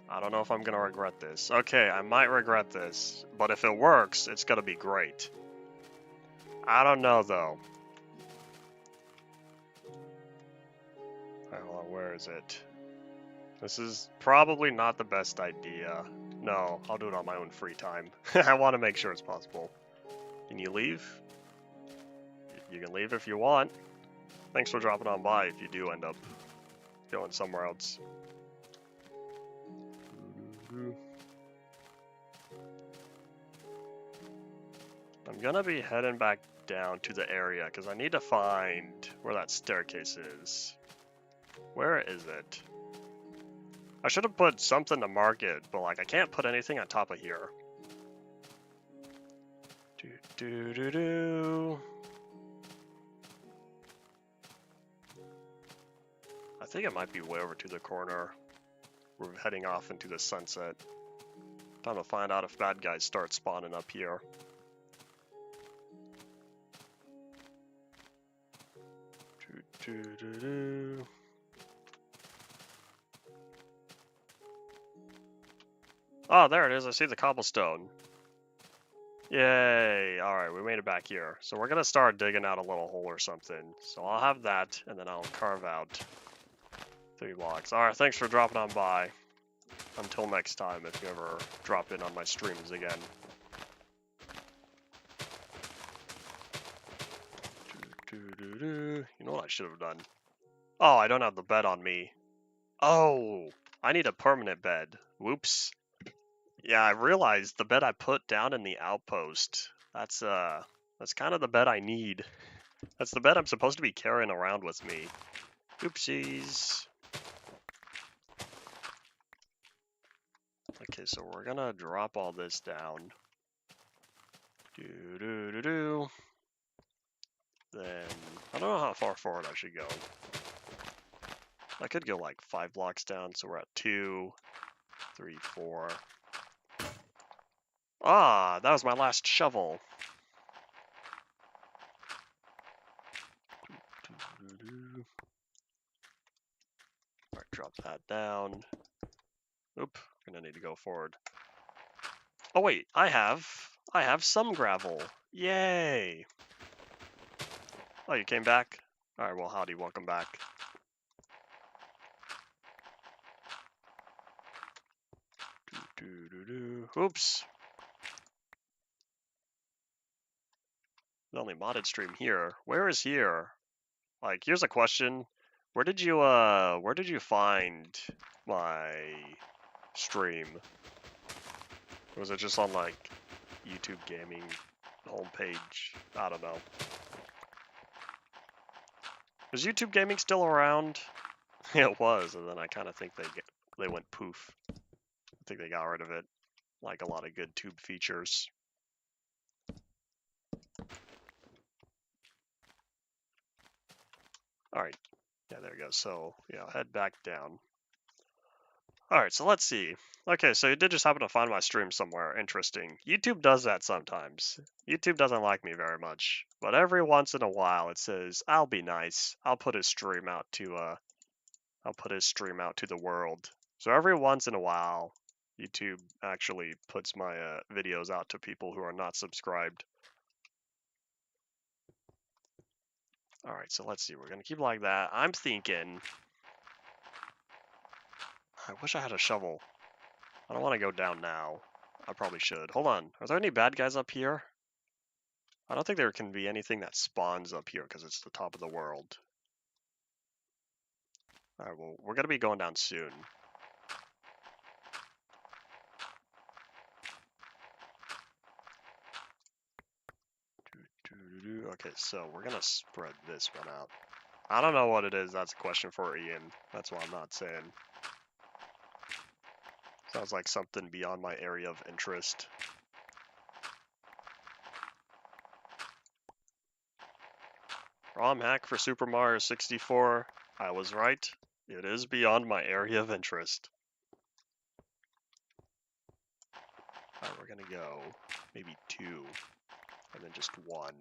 I don't know if I'm going to regret this. Okay, I might regret this. But if it works, it's going to be great. I don't know, though. Alright, hold on, where is it? This is probably not the best idea. No, I'll do it on my own free time. I want to make sure it's possible. Can you leave? You can leave if you want. Thanks for dropping on by if you do end up going somewhere else. I'm gonna be heading back down to the area because I need to find where that staircase is. Where is it? I should have put something to mark it, but like I can't put anything on top of here. I think it might be way over to the corner. We're heading off into the sunset. Time to find out if bad guys start spawning up here. Oh, there it is. I see the cobblestone. Yay! Alright, we made it back here. So we're gonna start digging out a little hole or something. So I'll have that, and then I'll carve out 3 blocks. Alright, thanks for dropping on by. Until next time, if you ever drop in on my streams again. You know what I should have done? Oh, I don't have the bed on me. Oh, I need a permanent bed. Whoops. Yeah, I realized the bed I put down in the outpost. That's kind of the bed I need. That's the bed I'm supposed to be carrying around with me. Oopsies. Okay, so we're gonna drop all this down. Then, I don't know how far forward I should go. I could go like 5 blocks down, so we're at 2, 3, 4. Ah, that was my last shovel. Alright, drop that down. Oop, gonna need to go forward. Oh wait, I have some gravel. Yay! Oh, you came back? Alright, well howdy, welcome back. Oops. The only modded stream here. Where is here? Like, here's a question. Where did you find my stream? Was it just on like YouTube gaming homepage? I don't know. Is YouTube gaming still around? It was, and then I kind of think they went poof. I think they got rid of it, like a lot of good tube features. All right, yeah, there we go. So yeah, I'll head back down. All right, so let's see. Okay, so you did just happen to find my stream somewhere. Interesting. YouTube does that sometimes. YouTube doesn't like me very much, but every once in a while it says, "I'll be nice. I'll put his stream out to the world." So every once in a while, YouTube actually puts my videos out to people who are not subscribed. All right, so let's see. We're gonna keep like that. I'm thinking. I wish I had a shovel. I don't want to go down now. I probably should. Hold on. Are there any bad guys up here? I don't think there can be anything that spawns up here because it's the top of the world. Alright, well, we're going to be going down soon. Okay, so we're going to spread this one out. I don't know what it is. That's a question for Ian. That's what I'm not saying. Sounds like something beyond my area of interest. ROM hack for Super Mario 64. I was right. It is beyond my area of interest. Alright, we're gonna go maybe 2, and then just 1.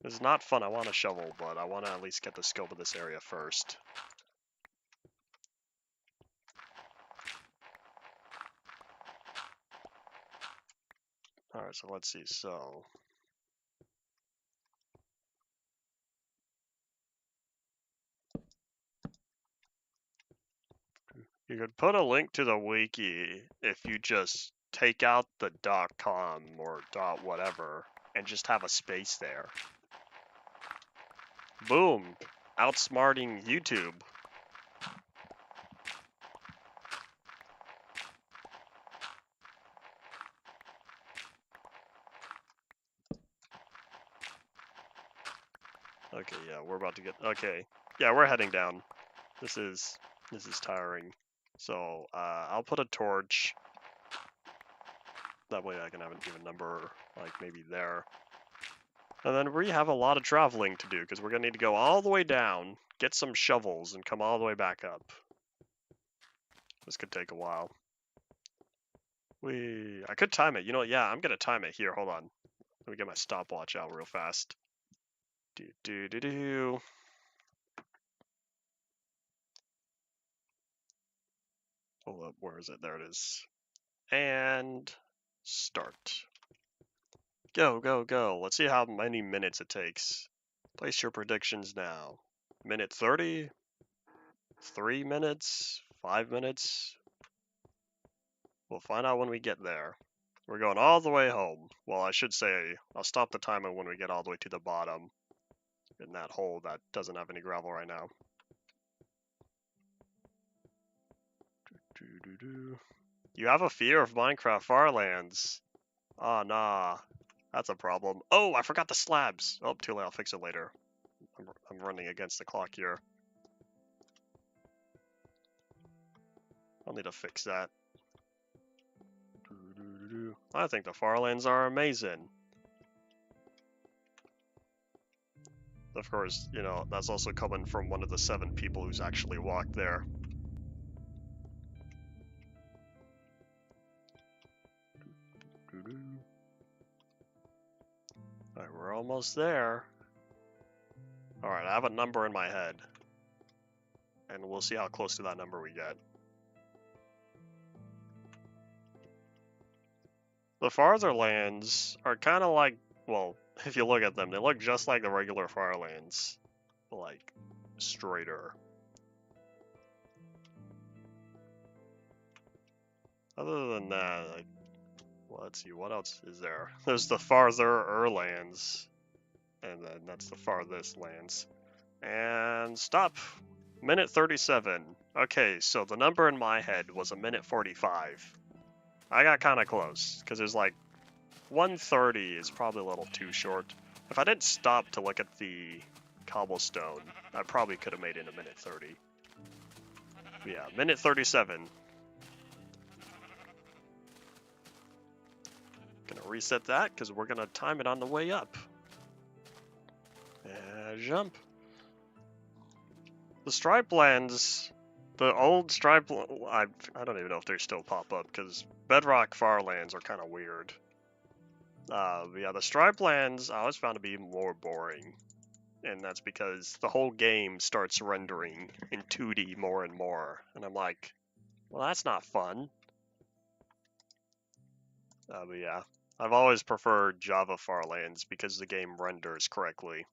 This is not fun. I want a shovel, but I want to at least get the scope of this area first. Alright, so let's see. So you could put a link to the wiki if you just take out the .com or .whatever and just have a space there. Boom! Outsmarting YouTube. Okay, yeah, we're about to get... Okay, yeah, we're heading down. This is tiring. So, I'll put a torch. That way I can have an even number, like, maybe there. And then we have a lot of traveling to do, because we're going to need to go all the way down, get some shovels, and come all the way back up. This could take a while. I could time it. You know what? Yeah, I'm going to time it. Here, hold on. Let me get my stopwatch out real fast. Do. Hold up, where is it? There it is. And start. Go, go, go. Let's see how many minutes it takes. Place your predictions now. Minute 30? 3 minutes? 5 minutes? We'll find out when we get there. We're going all the way home. Well, I should say, I'll stop the timer when we get all the way to the bottom. In that hole that doesn't have any gravel right now. You have a fear of Minecraft Farlands. Ah, nah. That's a problem. Oh, I forgot the slabs. Oh, too late. I'll fix it later. I'm running against the clock here. I'll need to fix that. I think the Farlands are amazing. Of course, you know, that's also coming from one of the 7 people who's actually walked there. Alright, we're almost there. Alright, I have a number in my head. And we'll see how close to that number we get. The farther lands are kind of like, well, if you look at them, they look just like the regular Farlands. Like, straighter. Other than that, like, well, let's see, what else is there? There's the farther lands. And then that's the farthest lands. And stop. Minute 37. Okay, so the number in my head was a minute 45. I got kind of close, because there's like 130 is probably a little too short. If I didn't stop to look at the cobblestone, I probably could have made it a minute 30. But yeah, minute 37. Gonna reset that, because we're gonna time it on the way up. And jump. The stripe lands, the old stripe, I don't even know if they still pop up, because Bedrock Farlands are kind of weird. Yeah, the stripe lands I always found to be more boring. And that's because the whole game starts rendering in 2D more and more. And I'm like, well, that's not fun. But yeah, I've always preferred Java Farlands because the game renders correctly.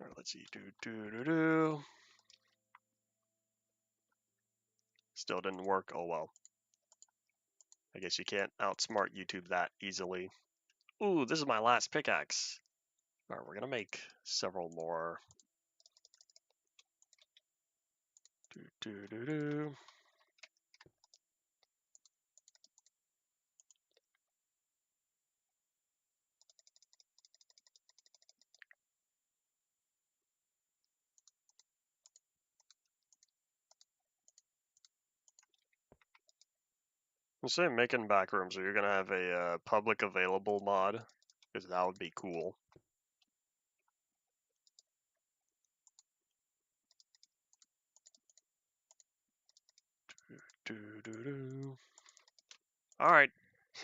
Alright, let's see. Still didn't work. Oh well. I guess you can't outsmart YouTube that easily. Ooh, this is my last pickaxe. Alright, we're gonna make several more. Instead of making backrooms, are you gonna have a public available mod? Because that would be cool. Alright.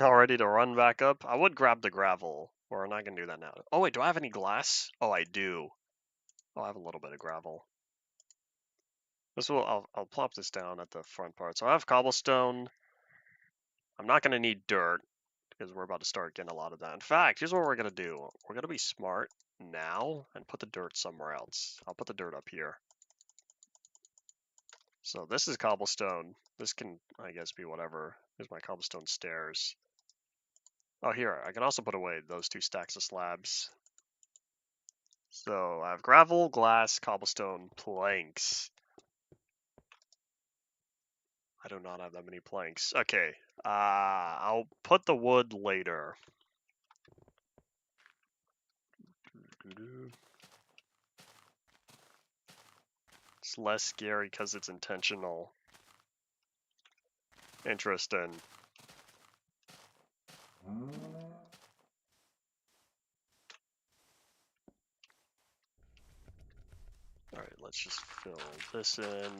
All ready to run back up? I would grab the gravel. Or I'm not gonna do that now. Oh wait, do I have any glass? Oh, I do. Oh, I have a little bit of gravel. This will. I'll plop this down at the front part. So I have cobblestone. I'm not gonna need dirt because we're about to start getting a lot of that. In fact, here's what we're gonna do. We're gonna be smart now and put the dirt somewhere else. I'll put the dirt up here. So this is cobblestone. This can, I guess, be whatever. Here's my cobblestone stairs. Oh, here, I can also put away those 2 stacks of slabs. So I have gravel, glass, cobblestone, planks. I do not have that many planks. Okay, I'll put the wood later. It's less scary because it's intentional. Interesting. Alright, let's just fill this in.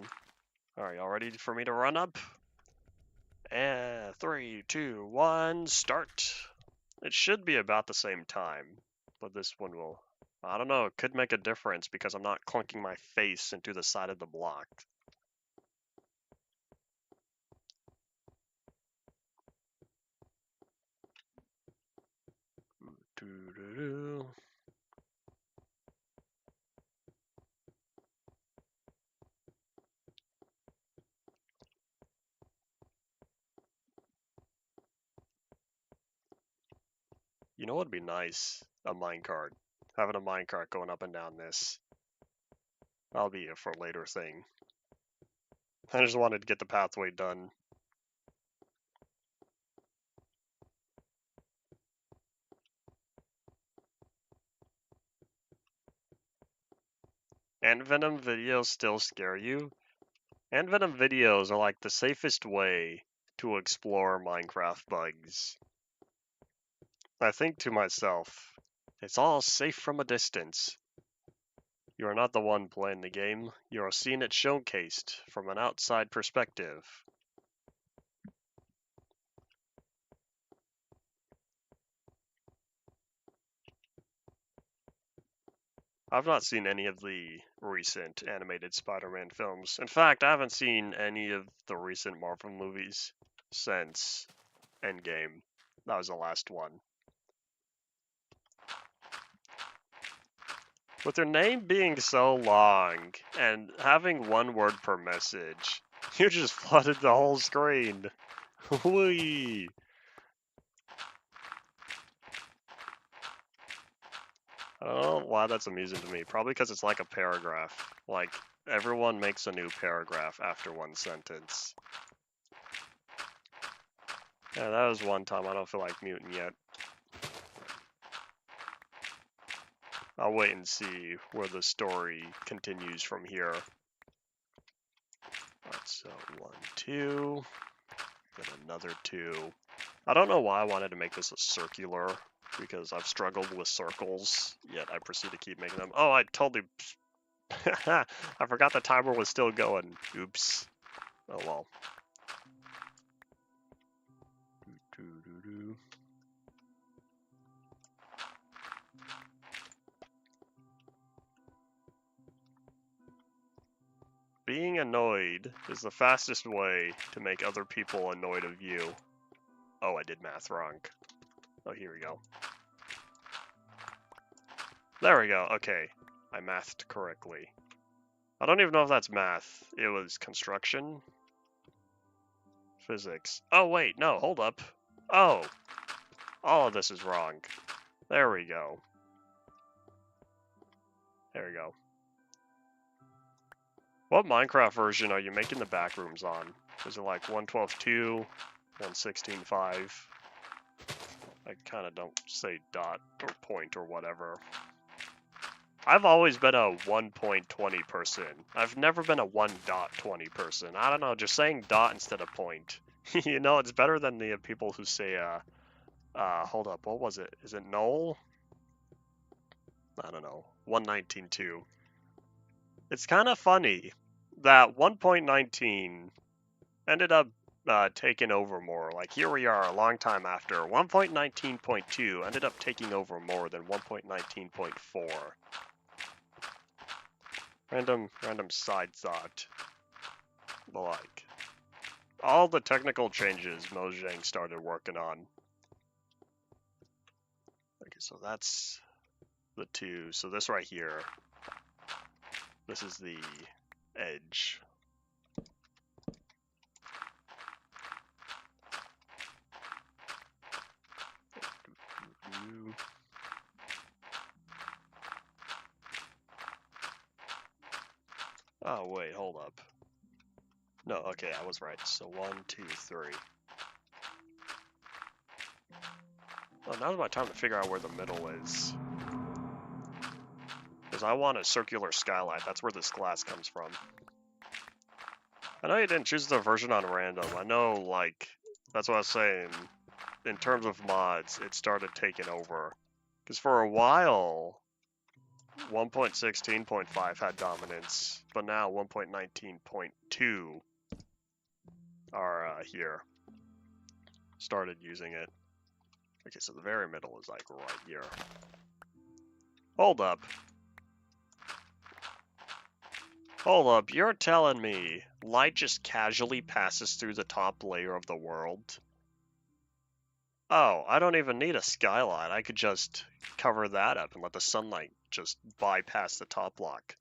Alright, y'all ready for me to run up? And 3, 2, 1, start. It should be about the same time, but this one will, I don't know, it could make a difference because I'm not clunking my face into the side of the block. You know what would be nice? A minecart. Having a minecart going up and down this. That'll be a for later thing. I just wanted to get the pathway done. Ant venom videos still scare you? Ant venom videos are like the safest way to explore Minecraft bugs. I think to myself, it's all safe from a distance. You are not the one playing the game, you are seeing it showcased from an outside perspective. I've not seen any of the recent animated Spider-Man films. In fact, I haven't seen any of the recent Marvel movies since Endgame. That was the last one. With their name being so long and having 1 word per message, you just flooded the whole screen. Whee! I don't know why that's amusing to me. Probably because it's like a paragraph. Like, everyone makes a new paragraph after 1 sentence. Yeah, that was one time I don't feel like muting yet. I'll wait and see where the story continues from here. So 1, 2, then another 2. I don't know why I wanted to make this a circular, because I've struggled with circles, yet I proceed to keep making them. Oh, I totally... I forgot the timer was still going. Oops. Oh well. Being annoyed is the fastest way to make other people annoyed of you. Oh, I did math wrong. Oh, here we go. There we go. Okay. I mathed correctly. I don't even know if that's math. It was construction. Physics. Oh, wait. No, hold up. Oh. All of this is wrong. There we go. There we go. What Minecraft version are you making the backrooms on? Is it like 1.12.2, 1.16.5? I kind of don't say dot or point or whatever. I've always been a 1.20 person. I've never been a 1.20 person. I don't know, just saying dot instead of point You know, it's better than the people who say, hold up, what was it? Is it null? I don't know. 119.2. It's kind of funny that 1.19 ended up taking over more. Like, here we are a long time after. 1.19.2 ended up taking over more than 1.19.4. Random side thought. But, like, all the technical changes Mojang started working on. Okay, so that's the 2. So this right here, this is the edge. Oh, wait, hold up. No, okay, I was right. So 1, 2, 3. Well, now's my time to figure out where the middle is. Because I want a circular skylight. That's where this glass comes from. I know you didn't choose the version on random. I know, like, that's what I was saying. In terms of mods, it started taking over. Because for a while, 1.16.5 had dominance, but now 1.19.2 are here. Started using it. Okay, so the very middle is like right here. Hold up. Hold up, you're telling me light just casually passes through the top layer of the world? Oh, I don't even need a skylight. I could just cover that up and let the sunlight just bypass the top block.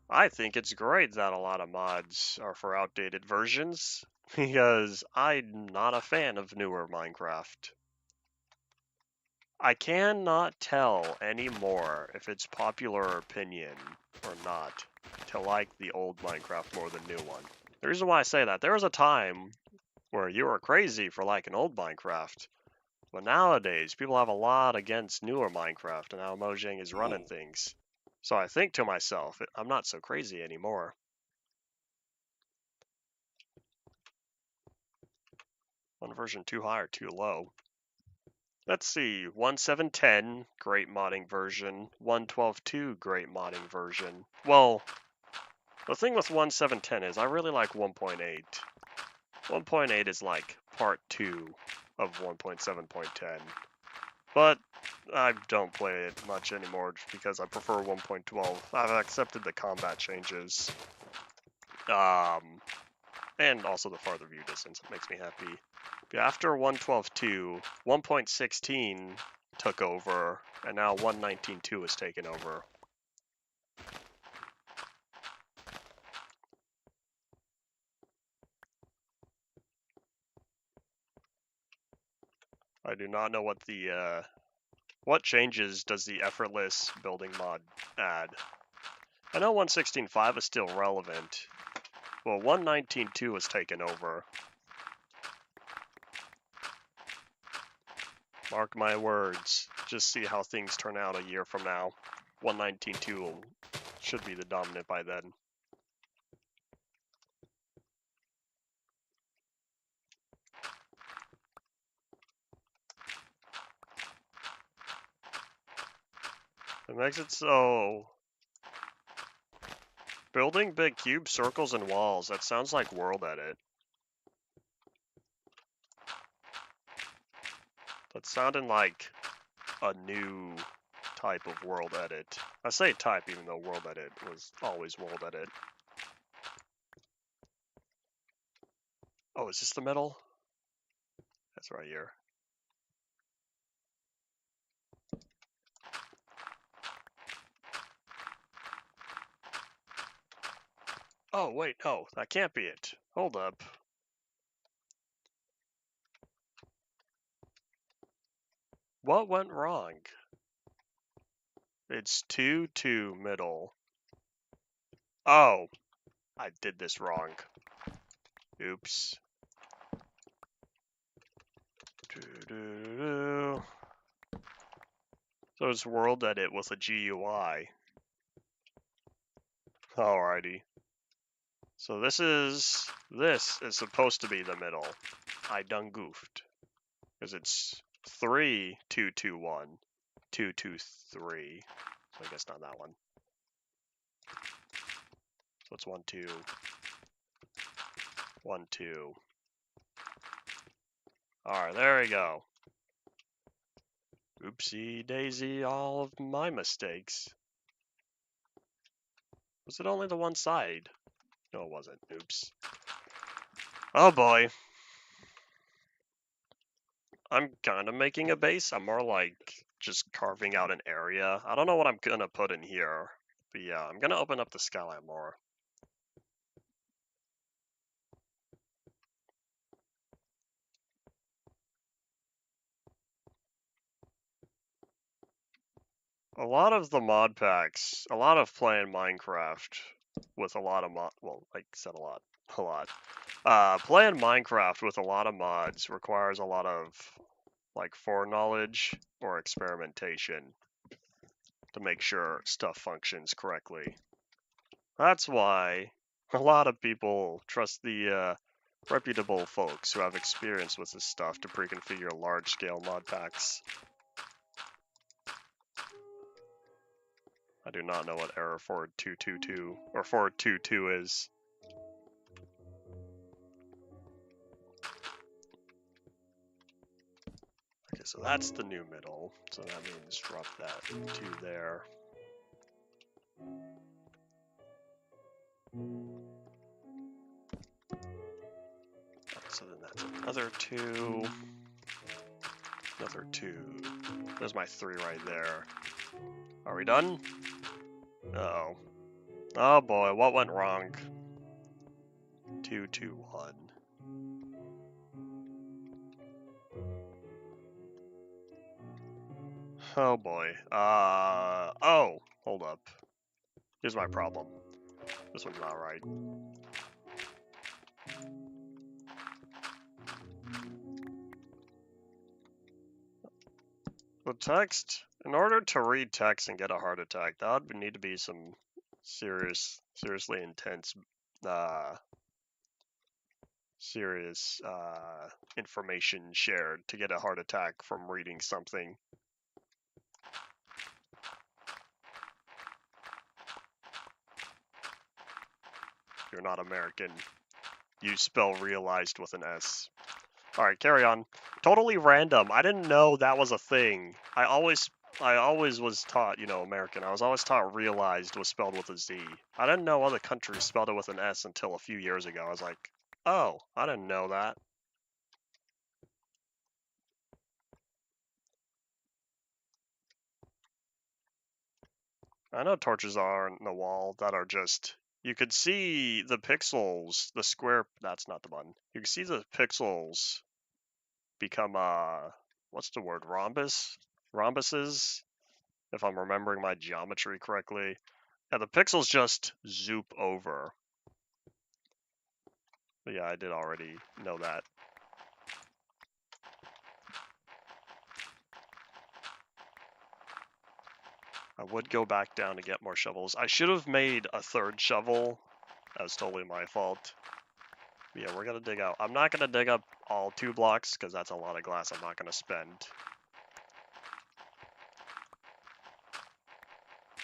I think it's great that a lot of mods are for outdated versions, because I'm not a fan of newer Minecraft. I cannot tell anymore if it's popular opinion or not to like the old Minecraft more than new one. The reason why I say that, there was a time where you were crazy for liking old Minecraft, but nowadays people have a lot against newer Minecraft and how Mojang is running things. So I think to myself, I'm not so crazy anymore. One version too high or too low? Let's see, 1.7.10, great modding version. 1.12.2, great modding version. Well, the thing with 1.7.10 is I really like 1.8. 1.8 is like part 2 of 1.7.10. But I don't play it much anymore because I prefer 1.12. I've accepted the combat changes. And also the farther view distance. It makes me happy. But after 1.12.2, 1.16 took over, and now 1.19.2 is taken over. I do not know what the what changes does the effortless building mod add. I know 1.16.5 is still relevant. Well, 1.19.2 was taken over. Mark my words. Just see how things turn out a year from now. 1.19.2 should be the dominant by then. It makes it so... Building big cubes, circles, and walls. That sounds like world edit. That sounded like a new type of world edit. I say type even though world edit was always world edit. Oh, is this the middle? That's right here. Oh, wait, no, that can't be it. Hold up. What went wrong? It's 2-2 middle. Oh, I did this wrong. Oops. So it's world edit with a GUI. Alrighty. So this is supposed to be the middle. I done goofed. Because it's 3, 2, 2, 1, 2, 2, 3. So I guess not that one. So it's 1, 2, 1, 2. Alright, there we go. Oopsie daisy, all of my mistakes. Was it only the one side? No, it wasn't. Oops. Oh boy. I'm kind of making a base. I'm more like just carving out an area. I don't know what I'm going to put in here. But yeah, I'm going to open up the skyline more. A lot of the mod packs, a lot of playing Minecraft with a lot of well, like I said, a lot. Playing Minecraft with a lot of mods requires a lot of like foreknowledge or experimentation to make sure stuff functions correctly. That's why a lot of people trust the reputable folks who have experience with this stuff to pre-configure large-scale mod packs. I do not know what error 4222 or 422 is. Okay, so that's the new middle. So that means drop that 2 there. So then that's another 2. Another 2. There's my 3 right there. Are we done? Uh-oh. Oh boy, what went wrong? 2, 2, 1. Oh boy. Oh, hold up. Here's my problem. This one's not right. The text, in order to read text and get a heart attack, that would need to be some seriously intense, serious information shared to get a heart attack from reading something. You're not American. You spell realized with an S. Alright, carry on. Totally random. I didn't know that was a thing. I always was taught, you know, American. I was always taught realized was spelled with a Z. I didn't know other countries spelled it with an S until a few years ago. I was like, oh, I didn't know that. I know torches are on the wall that are just, you could see the pixels, the square, that's not the button. You can see the pixels become, what's the word, rhombuses, if I'm remembering my geometry correctly. Yeah, the pixels just zoop over. But yeah, I did already know that. I would go back down to get more shovels. I should have made a 3rd shovel. That was totally my fault. But yeah, we're gonna dig out. I'm not gonna dig up all 2 blocks because that's a lot of glass I'm not gonna spend.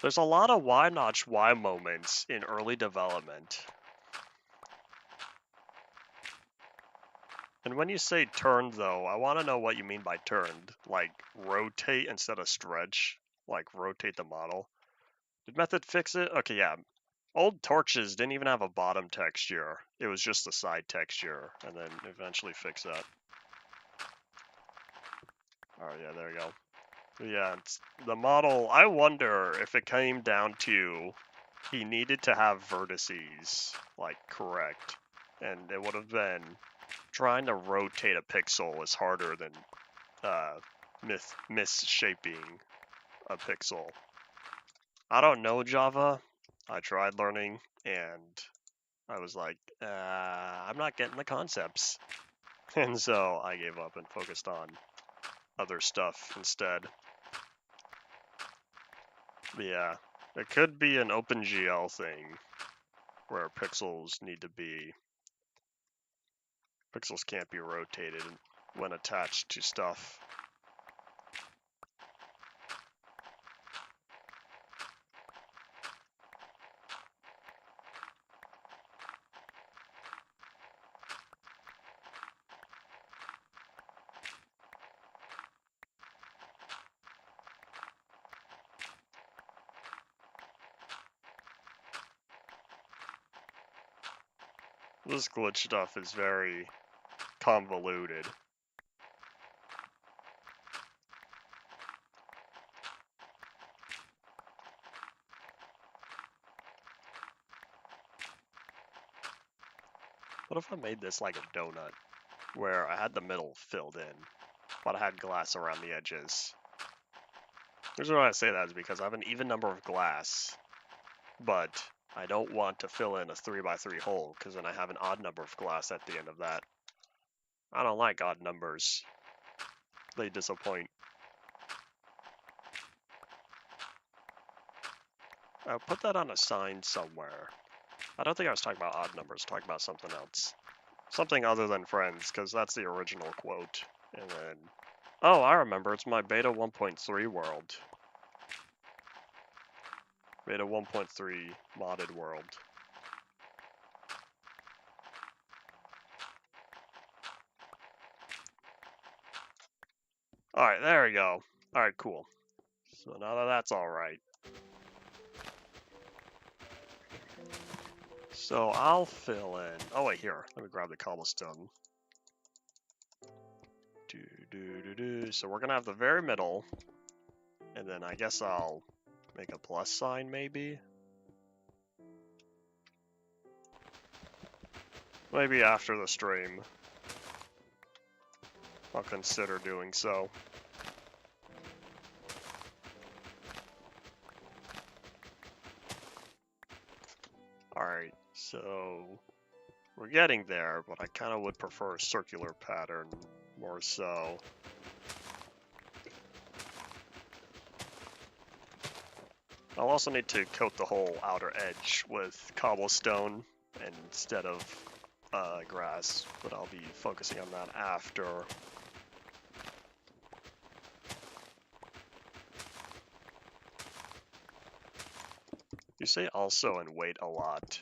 There's a lot of why not why moments in early development. And when you say turned though, I want to know what you mean by turned. Like rotate instead of stretch? Like rotate the model? Did method fix it? Okay, yeah. Old torches didn't even have a bottom texture. It was just the side texture, and then eventually fix that. Oh yeah, there you go. Yeah, the model, I wonder if it came down to he needed to have vertices, like, correct. And it would have been trying to rotate a pixel is harder than misshaping a pixel. I don't know Java. I tried learning, and I was like, I'm not getting the concepts. And so I gave up and focused on other stuff instead. But yeah, it could be an OpenGL thing. where pixels need to be. Pixels can't be rotated when attached to stuff. This glitch stuff is very convoluted. What if I made this like a donut, where I had the middle filled in, but I had glass around the edges? The reason why I say that is because I have an even number of glass, but I don't want to fill in a 3x3 hole, because then I have an odd number of glass at the end of that. I don't like odd numbers. They disappoint. I'll put that on a sign somewhere. I don't think I was talking about odd numbers, talking about something else. Something other than friends, because that's the original quote. And then, oh, I remember, it's my beta 1.3 world. Beta 1.3 modded world. Alright, there we go. Alright, cool. So now that that's alright. So I'll fill in. Oh wait, here. Let me grab the cobblestone. So we're gonna have the very middle, and then I guess I'll make a plus sign maybe. Maybe after the stream, I'll consider doing so. Alright, so we're getting there, but I kind of would prefer a circular pattern more so. I'll also need to coat the whole outer edge with cobblestone instead of grass, but I'll be focusing on that after. You say also and wait a lot,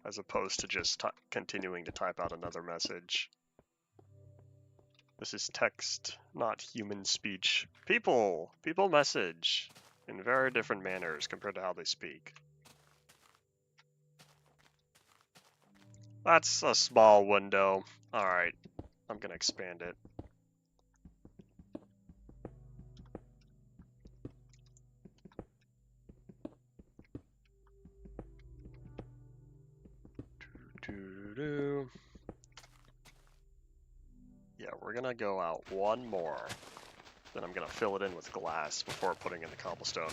as opposed to just continuing to type out another message. This is text, not human speech. People message in very different manners compared to how they speak. That's a small window. Alright, I'm gonna expand it. Yeah, we're gonna go out one more. Then I'm gonna fill it in with glass before putting in the cobblestone.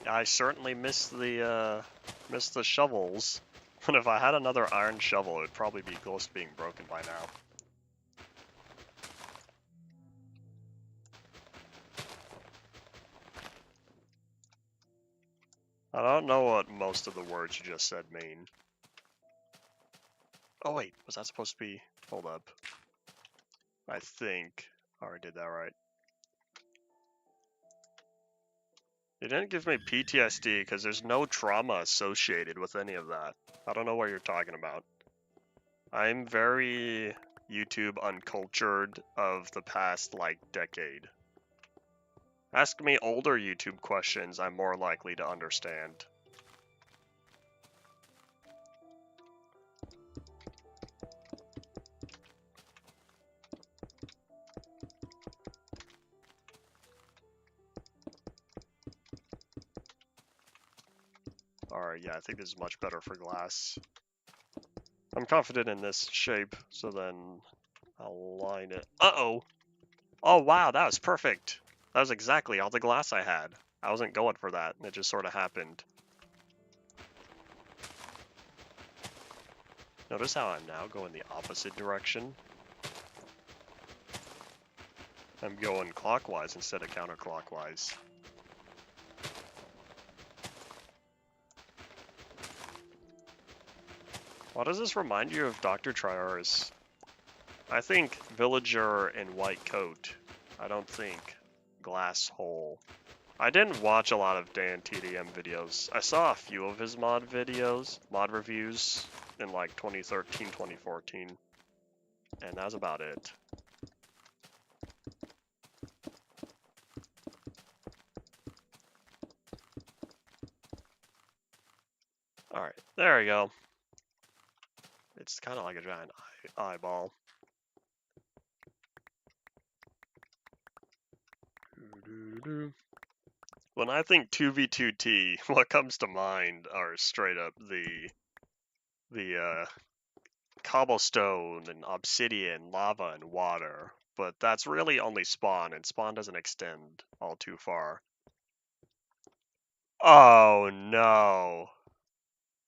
I certainly missed the shovels. And if I had another iron shovel, it would probably be close to being broken by now. I don't know what most of the words you just said mean. Oh wait, was that supposed to be? Hold up. I think I already did that right. It didn't give me PTSD because there's no trauma associated with any of that. I don't know what you're talking about. I'm very YouTube uncultured of the past, like, decade. Ask me older YouTube questions, I'm more likely to understand. Alright, yeah, I think this is much better for glass. I'm confident in this shape, so then I'll line it. Uh-oh! Oh, wow, that was perfect! That was exactly all the glass I had. I wasn't going for that, and it just sort of happened. Notice how I'm now going the opposite direction? I'm going clockwise instead of counterclockwise. Why does this remind you of Dr. Triaris? I think villager in white coat. I don't think glass hole. I didn't watch a lot of Dan TDM videos. I saw a few of his mod videos, mod reviews in like 2013, 2014. And that's about it. Alright, there we go. It's kind of like a giant eyeball. When I think 2v2t, what comes to mind are straight up the cobblestone and obsidian, lava and water. But that's really only spawn, and spawn doesn't extend all too far. Oh no.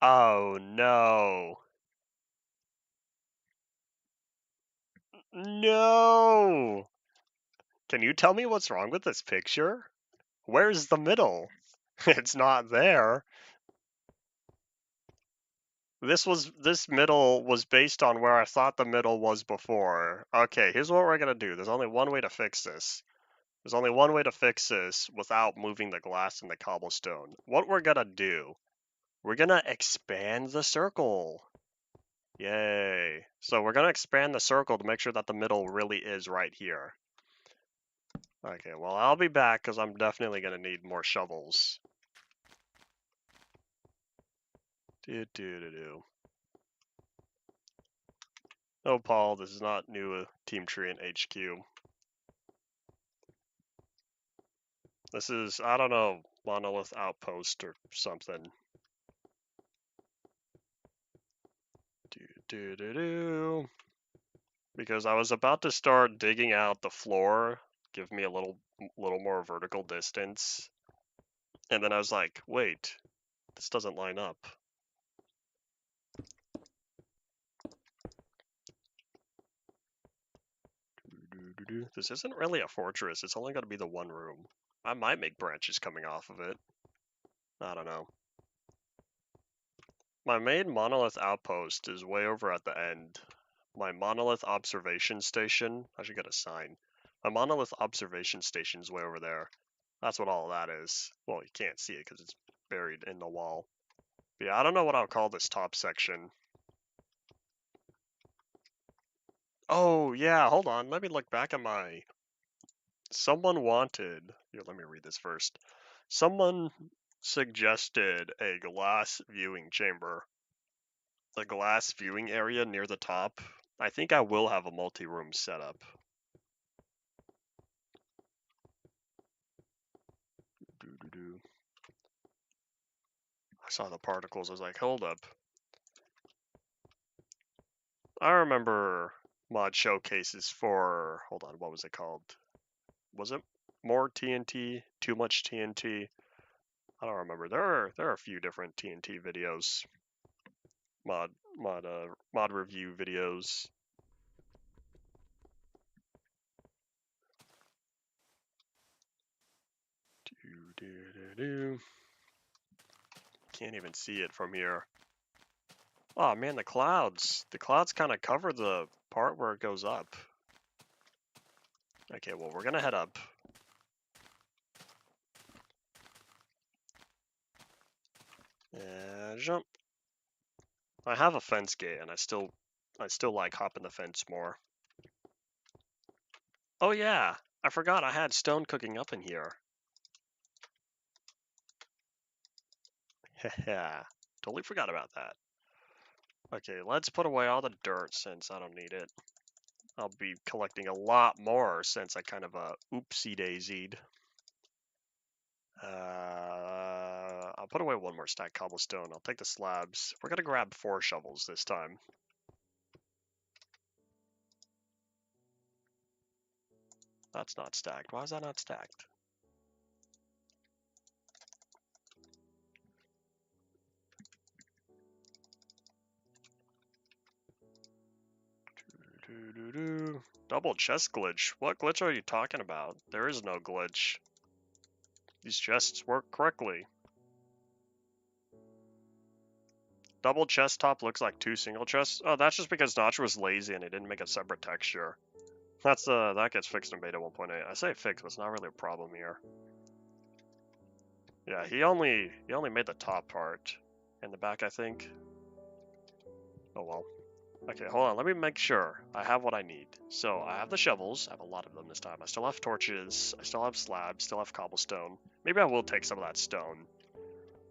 Oh no. No! Can you tell me what's wrong with this picture? Where's the middle? It's not there. This middle was based on where I thought the middle was before. Okay, here's what we're gonna do. There's only one way to fix this. There's only one way to fix this without moving the glass and the cobblestone. What we're gonna do, we're gonna expand the circle. Yay. So we're gonna expand the circle to make sure that the middle really is right here. Okay, well I'll be back because I'm definitely gonna need more shovels. Oh, Paul, this is not new Team Tree and HQ. This is, I don't know, Monolith Outpost or something. Because I was about to start digging out the floor, give me a little more vertical distance. And then I was like, wait, this doesn't line up. This isn't really a fortress, it's only gonna be the one room. I might make branches coming off of it. I don't know. My main monolith outpost is way over at the end. My monolith observation station, I should get a sign. My monolith observation station is way over there. That's what all of that is. Well, you can't see it because it's buried in the wall. But yeah, I don't know what I'll call this top section. Oh, yeah, hold on. Let me look back at my... Someone wanted... Here, let me read this first. Someone suggested a glass viewing chamber. A glass viewing area near the top. I think I will have a multi-room setup. I saw the particles, I was like, hold up. I remember mod showcases for, hold on, what was it called? Was it more TNT? Too much TNT? I don't remember. There are a few different TNT videos. Mod review videos. Can't even see it from here. Oh man, the clouds. The clouds kind of cover the part where it goes up. Okay, well, we're gonna head up. Jump. I have a fence gate, and I still like hopping the fence more. Oh yeah, I forgot I had stone cooking up in here. Yeah, totally forgot about that. Okay, let's put away all the dirt since I don't need it. I'll be collecting a lot more since I kind of oopsie-daisied. I'll put away one more stack cobblestone. I'll take the slabs. We're gonna grab 4 shovels this time. That's not stacked. Why is that not stacked? Double chest glitch. What glitch are you talking about? There is no glitch. These chests work correctly. Double chest top looks like 2 single chests. Oh, that's just because Notch was lazy and he didn't make a separate texture. That gets fixed in beta 1.8. I say fixed, but it's not really a problem here. Yeah, he only made the top part. In the back, I think. Oh well. Okay, hold on. Let me make sure I have what I need. So I have the shovels. I have a lot of them this time. I still have torches. I still have slabs. Still have cobblestone. Maybe I will take some of that stone.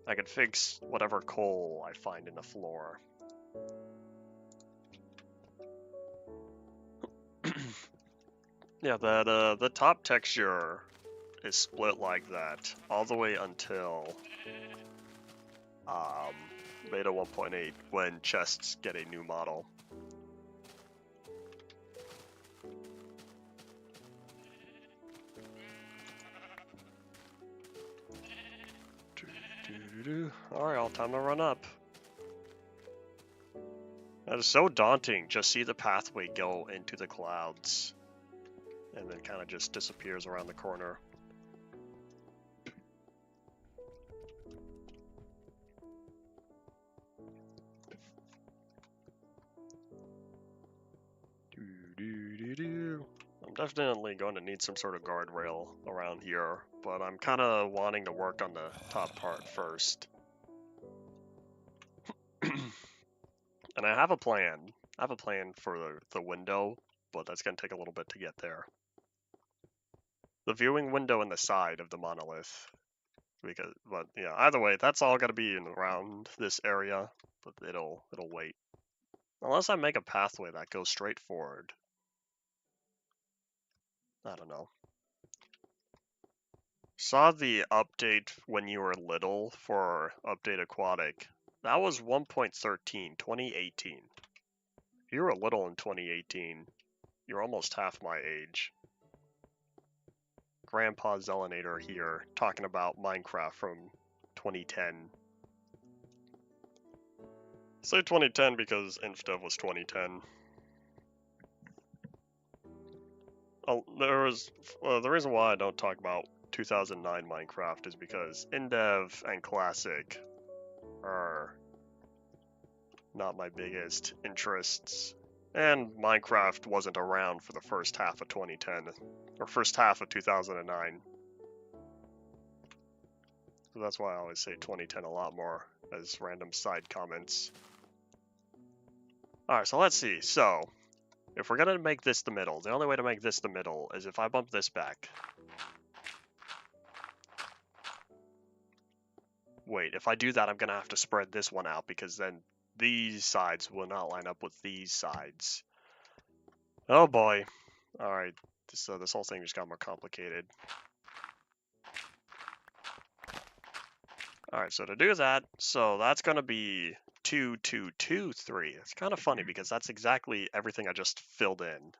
I can fix whatever coal I find in the floor. Yeah, the top texture is split like that all the way until beta 1.8 when chests get a new model. Alright, all time to run up. That is so daunting. Just see the pathway go into the clouds and then kind of just disappears around the corner. I'm definitely going to need some sort of guardrail around here, but I'm kind of wanting to work on the top part first. And I have a plan. I have a plan for the window, but that's going to take a little bit to get there. The viewing window in the side of the monolith. But yeah, either way, that's all going to be in around this area, but it'll wait. Unless I make a pathway that goes straight forward. I don't know. Saw the update when you were little for Update Aquatic. That was 1.13, 2018. If you were little in 2018, you're almost half my age. Grandpa Zelinator here, talking about Minecraft from 2010. I say 2010 because Infdev was 2010. Oh, the reason why I don't talk about 2009 Minecraft is because Infdev and Classic are not my biggest interests. And Minecraft wasn't around for the first half of 2010, or first half of 2009. So that's why I always say 2010 a lot more as random side comments. Alright, so let's see. So, if we're gonna make this the middle, the only way to make this the middle is if I bump this back. Wait, if I do that, I'm gonna have to spread this one out because then these sides will not line up with these sides. Oh boy. Alright, so this whole thing just got more complicated. Alright, so to do that, so that's gonna be 2, 2, 2, 3. It's kind of funny because that's exactly everything I just filled in.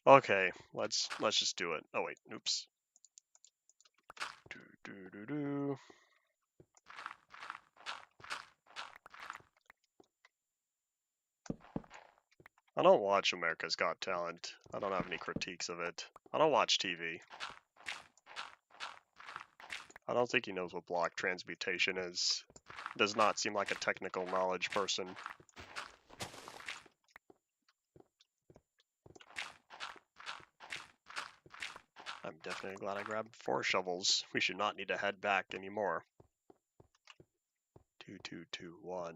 Okay, let's just do it. Oh wait, oops. I don't watch America's Got Talent. I don't have any critiques of it. I don't watch TV. I don't think he knows what block transmutation is. Does not seem like a technical knowledge person. I'm definitely glad I grabbed 4 shovels. We should not need to head back anymore. 2, 2, 2, 1.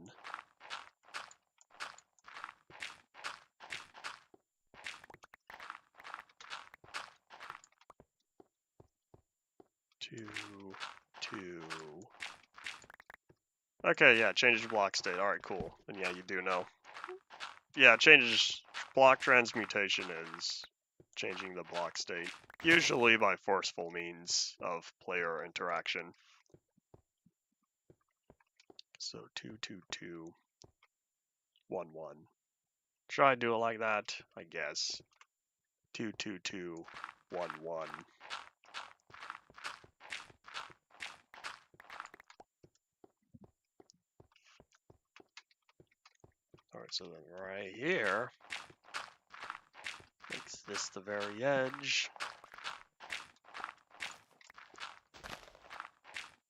Two, 2. Okay, yeah, changes block state. Alright, cool. And yeah, you do know. Yeah, changes block transmutation is changing the block state. Usually by forceful means of player interaction. So 2, 2, 2, 1, 1. Should I do it like that? I guess. 2, 2, 2, 1, 1. Alright, Alright, so then right here makes this the very edge.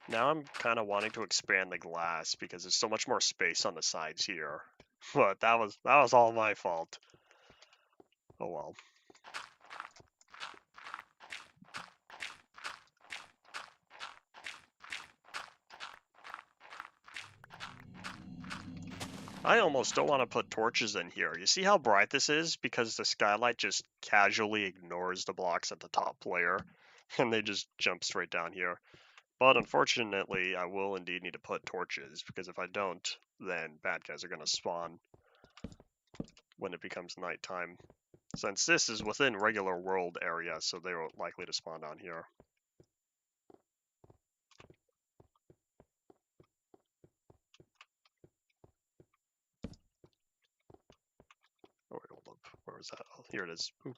Now I'm kind of wanting to expand the glass because there's so much more space on the sides here. But that was all my fault. Oh well. I almost don't want to put torches in here. You see how bright this is? Because the skylight just casually ignores the blocks at the top layer, and they just jump straight down here. But unfortunately, I will indeed need to put torches, because if I don't, then bad guys are going to spawn when it becomes nighttime. Since this is within regular world area, so they're likely to spawn down here. Oh, wait, hold up. Where was that? Oh, here it is. Oop.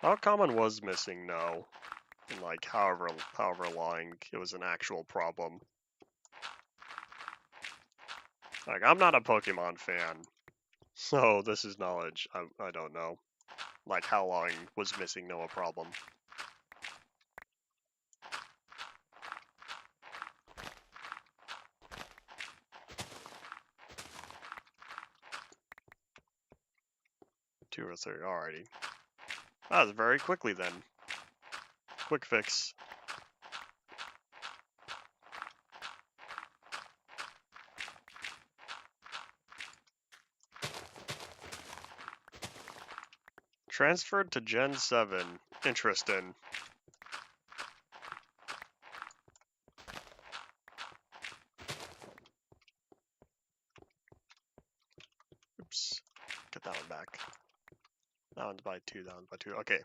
How common was missing? No. And like however long it was an actual problem. Like, I'm not a Pokemon fan, so this is knowledge I don't know. Like, how long was missing no a problem? Two or three, alrighty. That was very quickly then. Quick fix. Transferred to Gen 7. Interesting. Oops. Get that one back. That one's by 2, that one's by 2. Okay.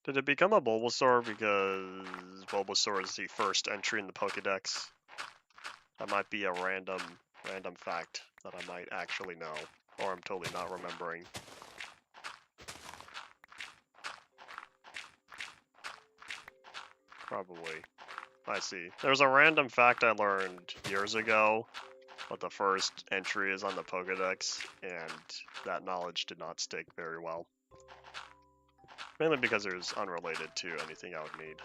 Did it become a Bulbasaur because Bulbasaur is the first entry in the Pokedex? That might be a random fact that I might actually know, or I'm totally not remembering. Probably. I see. There's a random fact I learned years ago, but the first entry is on the Pokedex, and that knowledge did not stick very well. Mainly because it was unrelated to anything I would need.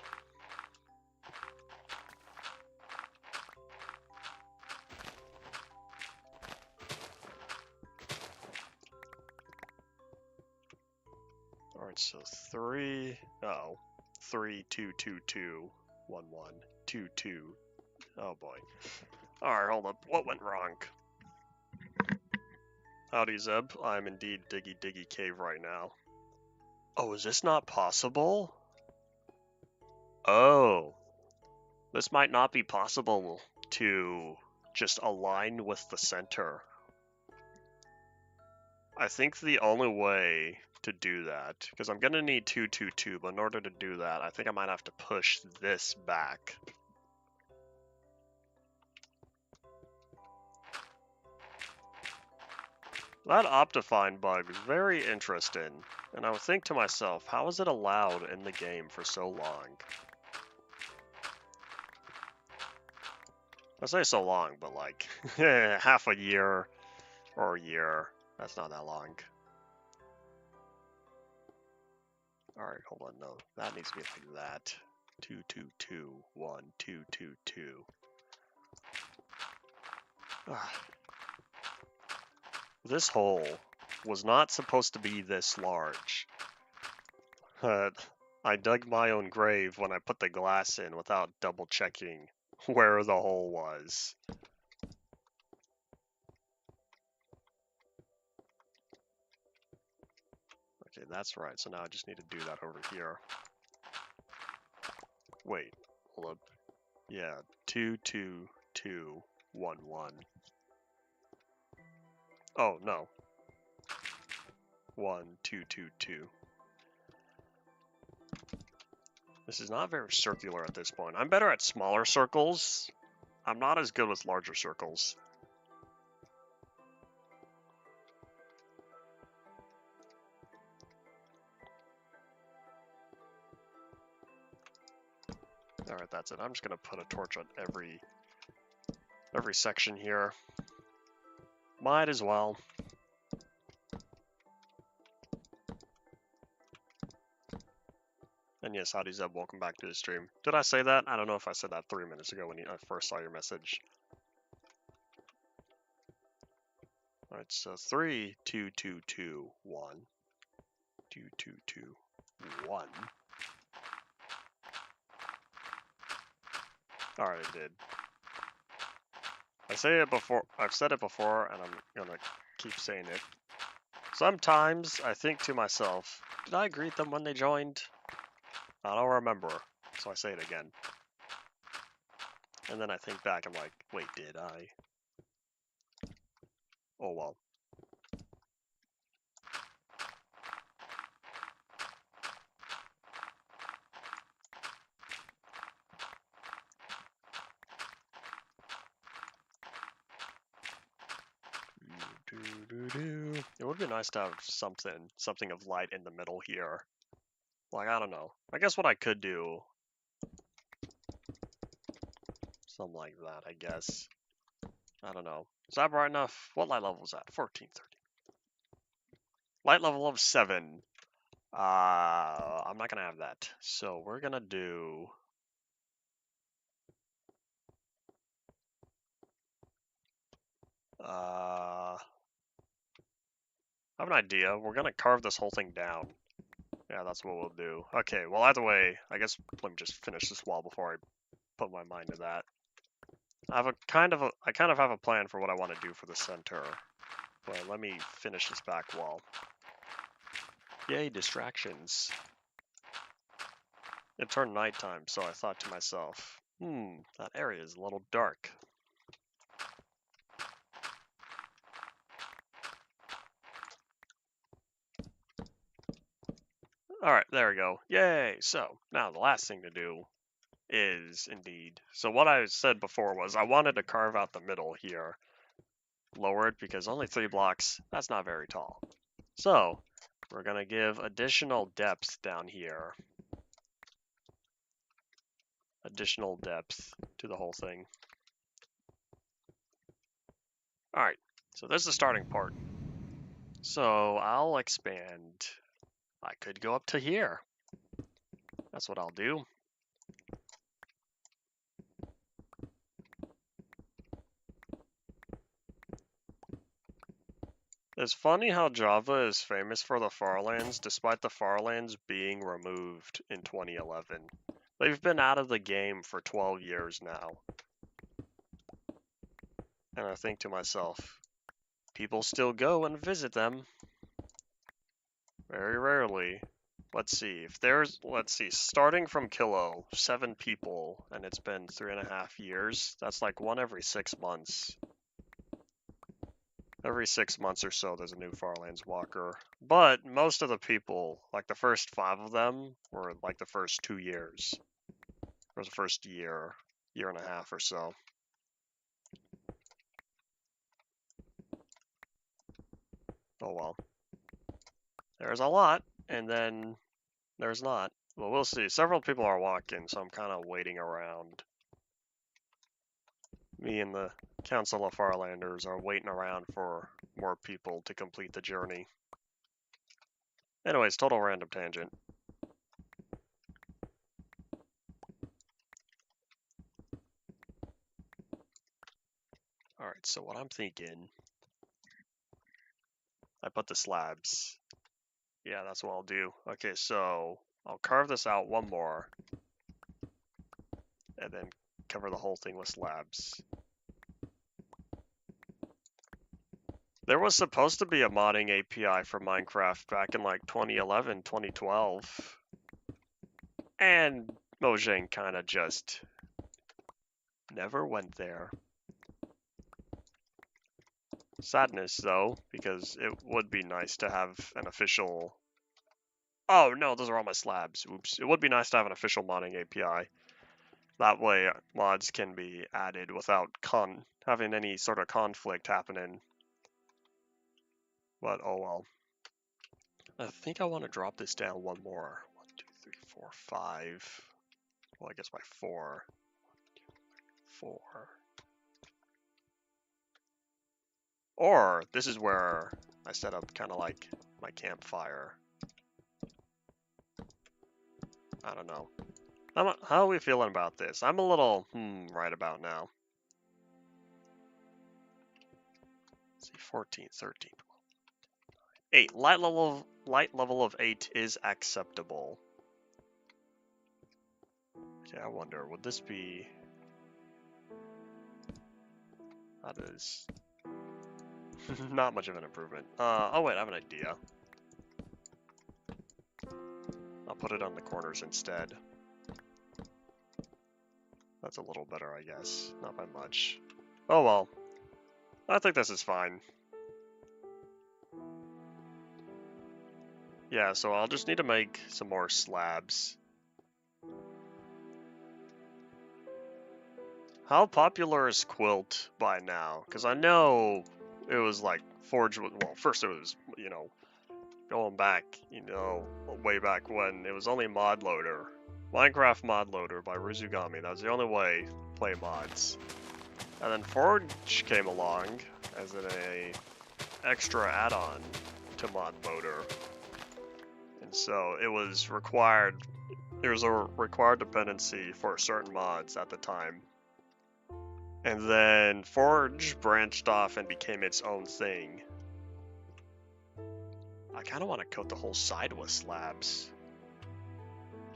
Alright, so 3, 3, 2, 2, 2, 1, 1, 2, 2. Oh boy. Alright, hold up. What went wrong? Howdy, Zeb. I'm indeed Diggy Cave right now. Oh, is this not possible? Oh. This might not be possible to just align with the center. I think the only way to do that, because I'm going to need 2, 2, 2, but in order to do that, I think I might have to push this back. That Optifine bug is very interesting, and I would think to myself, how is it allowed in the game for so long? I say so long, but like, half a year or a year, that's not that long. Alright, hold on, no, that needs to be like that. 2, 2, 2, 1, 2, 2, 2. This hole was not supposed to be this large. I dug my own grave when I put the glass in without double checking where the hole was. Okay, that's right, so now I just need to do that over here. Wait, hold up. Yeah, 2, 2, 2, 1, 1. Oh, no. 1, 2, 2, 2. This is not very circular at this point. I'm better at smaller circles. I'm not as good with larger circles. Alright, that's it. I'm just gonna put a torch on every section here. Might as well. And yes, howdy Zeb, welcome back to the stream. Did I say that? I don't know if I said that 3 minutes ago when I first saw your message. Alright, so 3, 2, 2, 2, 1. 2, 2, 2, 1. Alright, it did. I've said it before, and I'm gonna keep saying it. Sometimes I think to myself, did I greet them when they joined? I don't remember, so I say it again. And then I think back, I'm like, wait, did I? Oh well. It would be nice to have something of light in the middle here. Like, I don't know. I guess what I could do, something like that, I guess. I don't know. Is that bright enough? What light level is that? 1430. Light level of 7. I'm not gonna have that. So we're gonna do... I have an idea. We're gonna carve this whole thing down. Yeah, that's what we'll do. Okay, well, either way, I guess let me just finish this wall before I put my mind to that. I kind of have a plan for what I want to do for the center. But let me finish this back wall. Yay, distractions. It turned nighttime, so I thought to myself, that area is a little dark. Alright, there we go. Yay! So, now the last thing to do is, indeed... So what I said before was I wanted to carve out the middle here. Lower it, because only 3 blocks, that's not very tall. So, we're going to give additional depth down here. Additional depth to the whole thing. Alright, so this is the starting part. So I'll expand. I could go up to here. That's what I'll do. It's funny how Java is famous for the Farlands, despite the Farlands being removed in 2011. They've been out of the game for 12 years now. And I think to myself, people still go and visit them. Very rarely. Let's see, starting from Kilo, 7 people, and it's been 3.5 years. That's like one every 6 months. Every 6 months or so, there's a new Farlands walker. But most of the people, like the first 5 of them, were like the first 2 years. Or the first year and a half or so. Oh well. There's a lot, and then there's not. Well, we'll see. Several people are walking, so I'm kind of waiting around. Me and the Council of Farlanders are waiting around for more people to complete the journey. Anyways, total random tangent. Alright, so what I'm thinking... I put the slabs. Yeah, that's what I'll do. Okay, so I'll carve this out one more. And then cover the whole thing with slabs. There was supposed to be a modding API for Minecraft back in like 2011, 2012. And Mojang kind of just never went there. Sadness though, because it would be nice to have an official... Oh no, those are all my slabs. Oops. It would be nice to have an official modding API. That way mods can be added without having any sort of conflict happening. But oh well. I think I want to drop this down one more. 1, 2, 3, 4, 5. Well, I guess by 4. 4. Or this is where I set up kind of like my campfire. I don't know. How are we feeling about this? I'm a little right about now. Let's see, 14, 13, 8. Light level of 8 is acceptable. Okay, I wonder, would this be... That is not much of an improvement. Oh wait, I have an idea. I'll put it on the corners instead. That's a little better, I guess. Not by much. Oh well. I think this is fine. Yeah, so I'll just need to make some more slabs. How popular is Quilt by now? Because I know it was like Forge, well, first it was, you know, going back, you know, way back when it was only mod loader. Minecraft mod loader by Rizugami. That was the only way to play mods. And then Forge came along as a extra add-on to mod loader. And so it was required, there was a required dependency for certain mods at the time. And then Forge branched off and became its own thing. I kind of want to coat the whole side with slabs.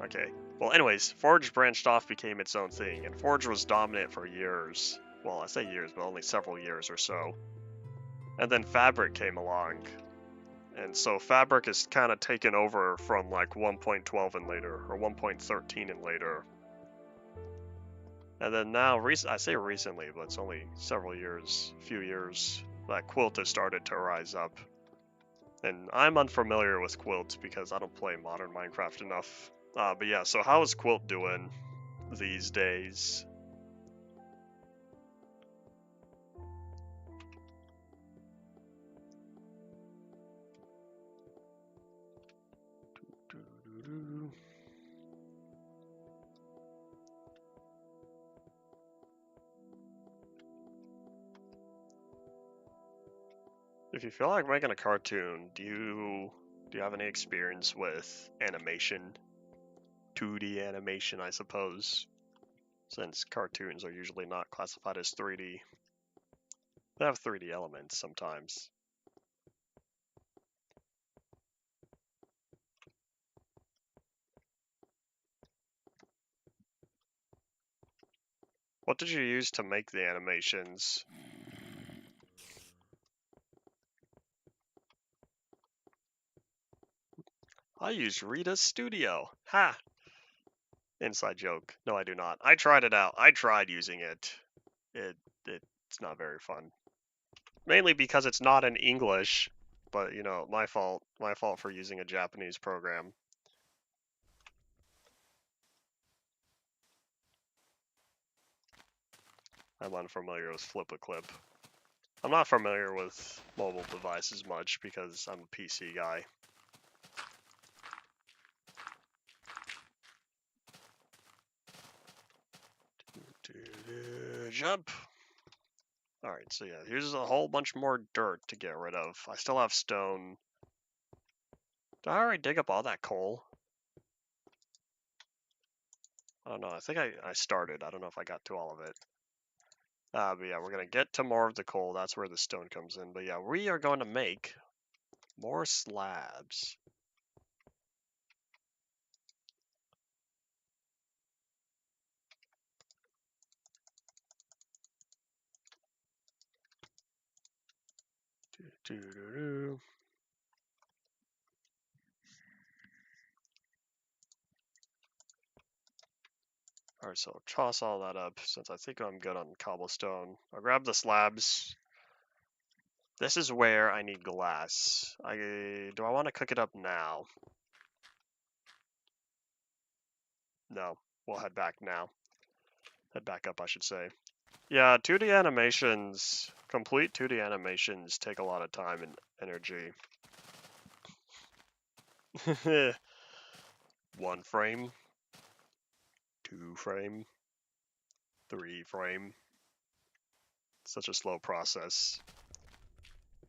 Okay. Well, anyways, Forge branched off, became its own thing, and Forge was dominant for years. Well, I say years, but only several years or so. And then Fabric came along. And so Fabric is kind of taken over from like 1.12 and later, or 1.13 and later. And then now, I say recently, but it's only several years, few years, that Quilt has started to rise up. And I'm unfamiliar with Quilt because I don't play modern Minecraft enough. But yeah, so how is Quilt doing these days? If you feel like making a cartoon, do you have any experience with animation? 2D animation, I suppose, since cartoons are usually not classified as 3D. They have 3D elements sometimes. What did you use to make the animations? I used Rita's Studio. Ha! Inside joke. No, I do not. I tried it out. I tried using it. It's not very fun. Mainly because it's not in English. But, you know, my fault. My fault for using a Japanese program. I'm unfamiliar with Flip-a-Clip. I'm not familiar with mobile devices much because I'm a PC guy. Jump! Alright, so yeah, here's a whole bunch more dirt to get rid of. I still have stone. Did I already dig up all that coal? I don't know, I think I started. I don't know if I got to all of it. But yeah, we're gonna get to more of the coal. That's where the stone comes in. But yeah, we are going to make more slabs. Alright, so toss all that up since I think I'm good on cobblestone. I'll grab the slabs. This is where I need glass. Do I want to cook it up now? No, we'll head back now. Head back up, I should say. Yeah, 2D animations, complete 2D animations take a lot of time and energy. One frame, 2 frame, 3 frame. Such a slow process.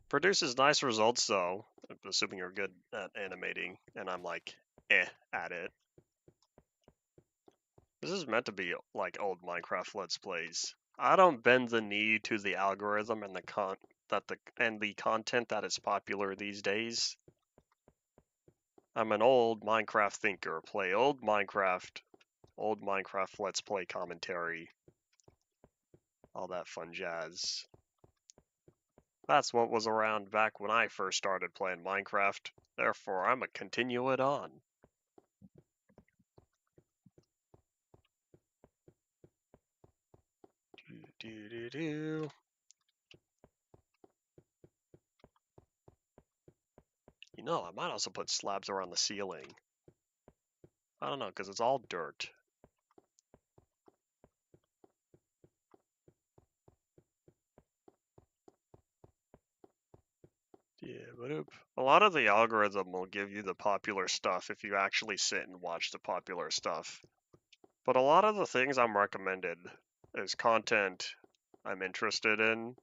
Produces nice results though, assuming you're good at animating, and I'm like, at it. This is meant to be like old Minecraft Let's Plays. I don't bend the knee to the algorithm and the content that is popular these days. I'm an old Minecraft thinker. Play old Minecraft Let's Play commentary, all that fun jazz. That's what was around back when I first started playing Minecraft. Therefore, I'm gonna continue it on. Do. You know, I might also put slabs around the ceiling. I don't know, because it's all dirt. Yeah, but a lot of the algorithm will give you the popular stuff if you actually sit and watch the popular stuff. But a lot of the things I'm recommended is content I'm interested in.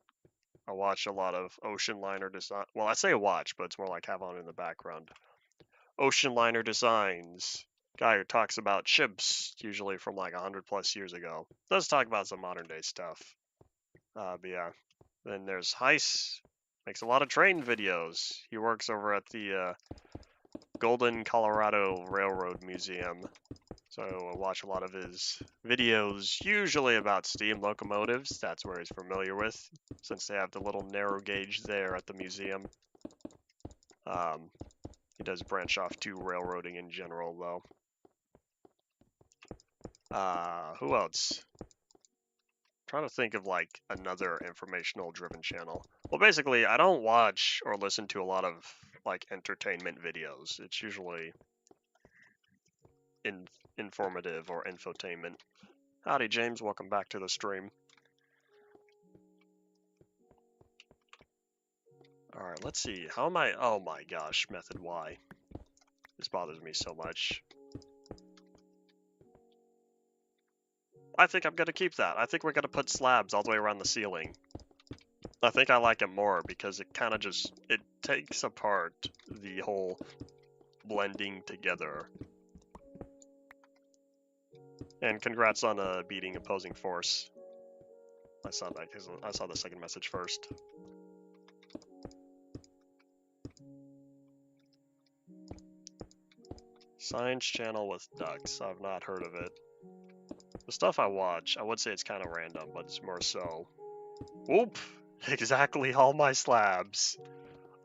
I watch a lot of ocean liner design. Well, I say watch, but it's more like have on in the background. Ocean liner designs. Guy who talks about ships, usually from like 100+ years ago. Does talk about some modern day stuff. But yeah. Then there's Heiss. Makes a lot of train videos. He works over at the Golden, Colorado Railroad Museum. So I watch a lot of his videos, usually about steam locomotives. That's where he's familiar with, since they have the little narrow gauge there at the museum. He does branch off to railroading in general, though. Who else? I'm trying to think of like another informational driven channel. Well, basically, I don't watch or listen to a lot of like entertainment videos. It's usually informative or infotainment. Howdy, James. Welcome back to the stream. Alright, let's see. How am I? Oh my gosh, method Y. This bothers me so much. I think I'm going to keep that. I think we're going to put slabs all the way around the ceiling. I think I like it more because it kind of just, it takes apart the whole blending together. And congrats on beating opposing force. I saw that because I saw the second message first. Science channel with ducks. I've not heard of it. The stuff I watch, I would say it's kind of random, but it's more so. Whoop! Exactly all my slabs.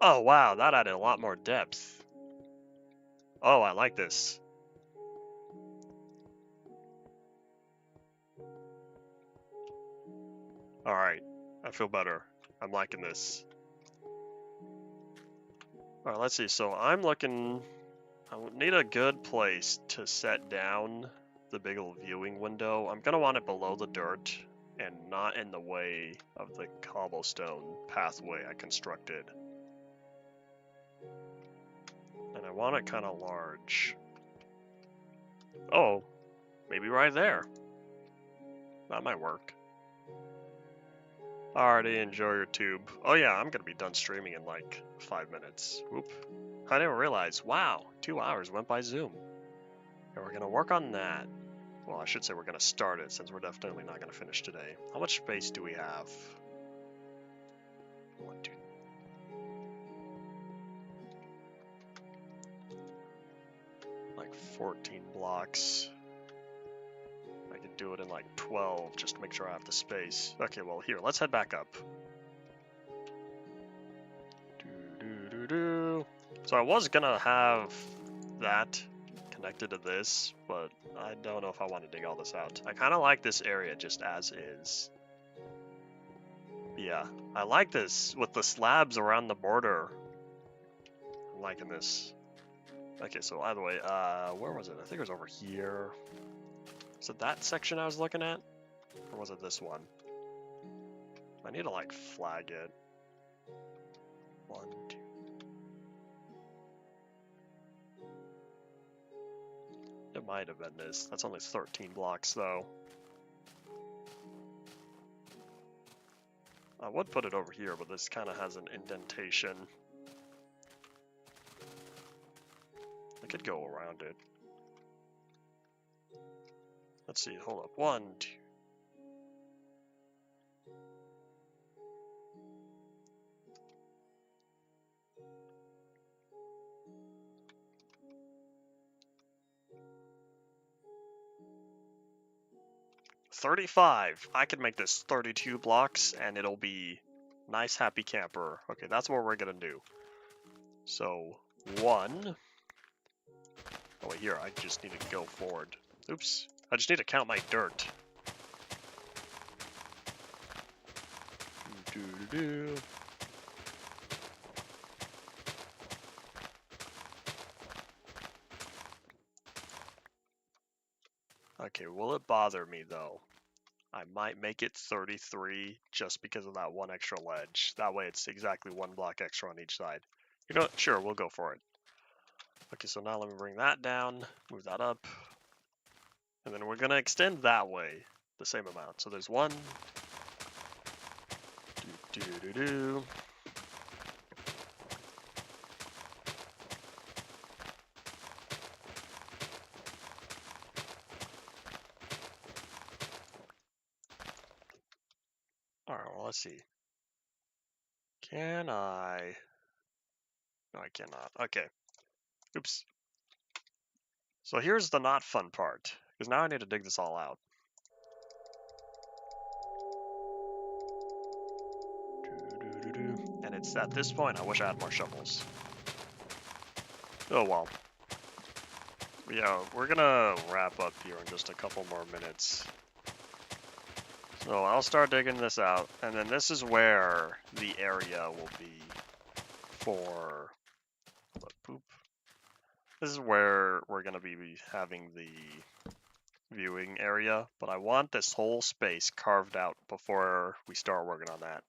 Oh wow, that added a lot more depth. Oh, I like this. Alright, I feel better. I'm liking this. Alright, let's see. So I'm looking... I need a good place to set down the big old viewing window. I'm going to want it below the dirt and not in the way of the cobblestone pathway I constructed. And I want it kind of large. Oh, maybe right there. That might work. Alrighty, enjoy your tube. Oh yeah, I'm gonna be done streaming in like 5 minutes. Whoop. I didn't realize, wow, 2 hours went by Zoom. And we're gonna work on that. Well, I should say we're gonna start it since we're definitely not gonna finish today. How much space do we have? 1, 2. Like 14 blocks. I could do it in like 12 just to make sure I have the space. Okay, well here, let's head back up. So I was gonna have that connected to this, but I don't know if I want to dig all this out. I kind of like this area just as is. Yeah, I like this with the slabs around the border. I'm liking this. Okay, so either way, where was it? I think it was over here. Was it that section I was looking at? Or was it this one? I need to like flag it. 1, 2. Yep, It might have been this. That's only 13 blocks, though. I would put it over here, but this kind of has an indentation. I could go around it. Let's see, hold up. 1, 2. $35. I could make this 32 blocks, and it'll be nice, happy camper. Okay, that's what we're gonna do. So, 1. Oh, wait, here, I just need to go forward. Oops. I just need to count my dirt. Doo-doo-doo. Okay, will it bother me, though? I might make it 33 just because of that one extra ledge. That way it's exactly 1 block extra on each side. You know what? Sure, we'll go for it. Okay, so now let me bring that down, move that up. And then we're gonna extend that way the same amount. So there's 1. Do-do-do-do. Alright, well, let's see. Can I? No, I cannot. Okay. Oops. So here's the not fun part, because now I need to dig this all out. And it's at this point I wish I had more shovels. Oh well. Yeah, we're gonna wrap up here in just a couple more minutes. So I'll start digging this out, and then this is where the area will be for the poop. This is where we're gonna be having the viewing area, but I want this whole space carved out before we start working on that.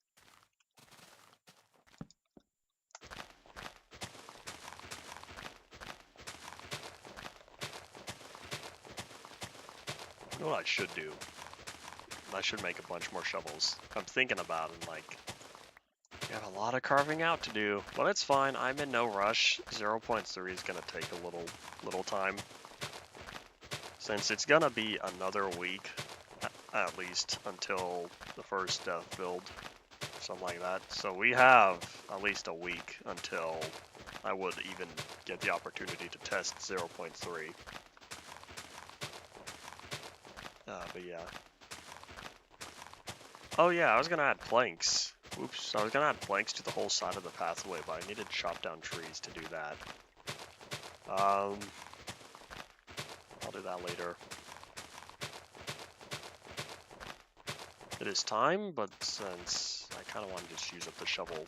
You know what I should do? I should make a bunch more shovels. I'm thinking about it, like, we have a lot of carving out to do, but it's fine. I'm in no rush. 0.3 is gonna take a little time, since it's gonna be another week, at least, until the first death build, something like that. So we have at least a week until I would even get the opportunity to test 0.3. But yeah. Oh yeah, I was gonna add planks. Oops, I was gonna add planks to the whole side of the pathway, but I needed to chop down trees to do that. I'll do that later. It is time, but since I kind of want to just use up the shovel,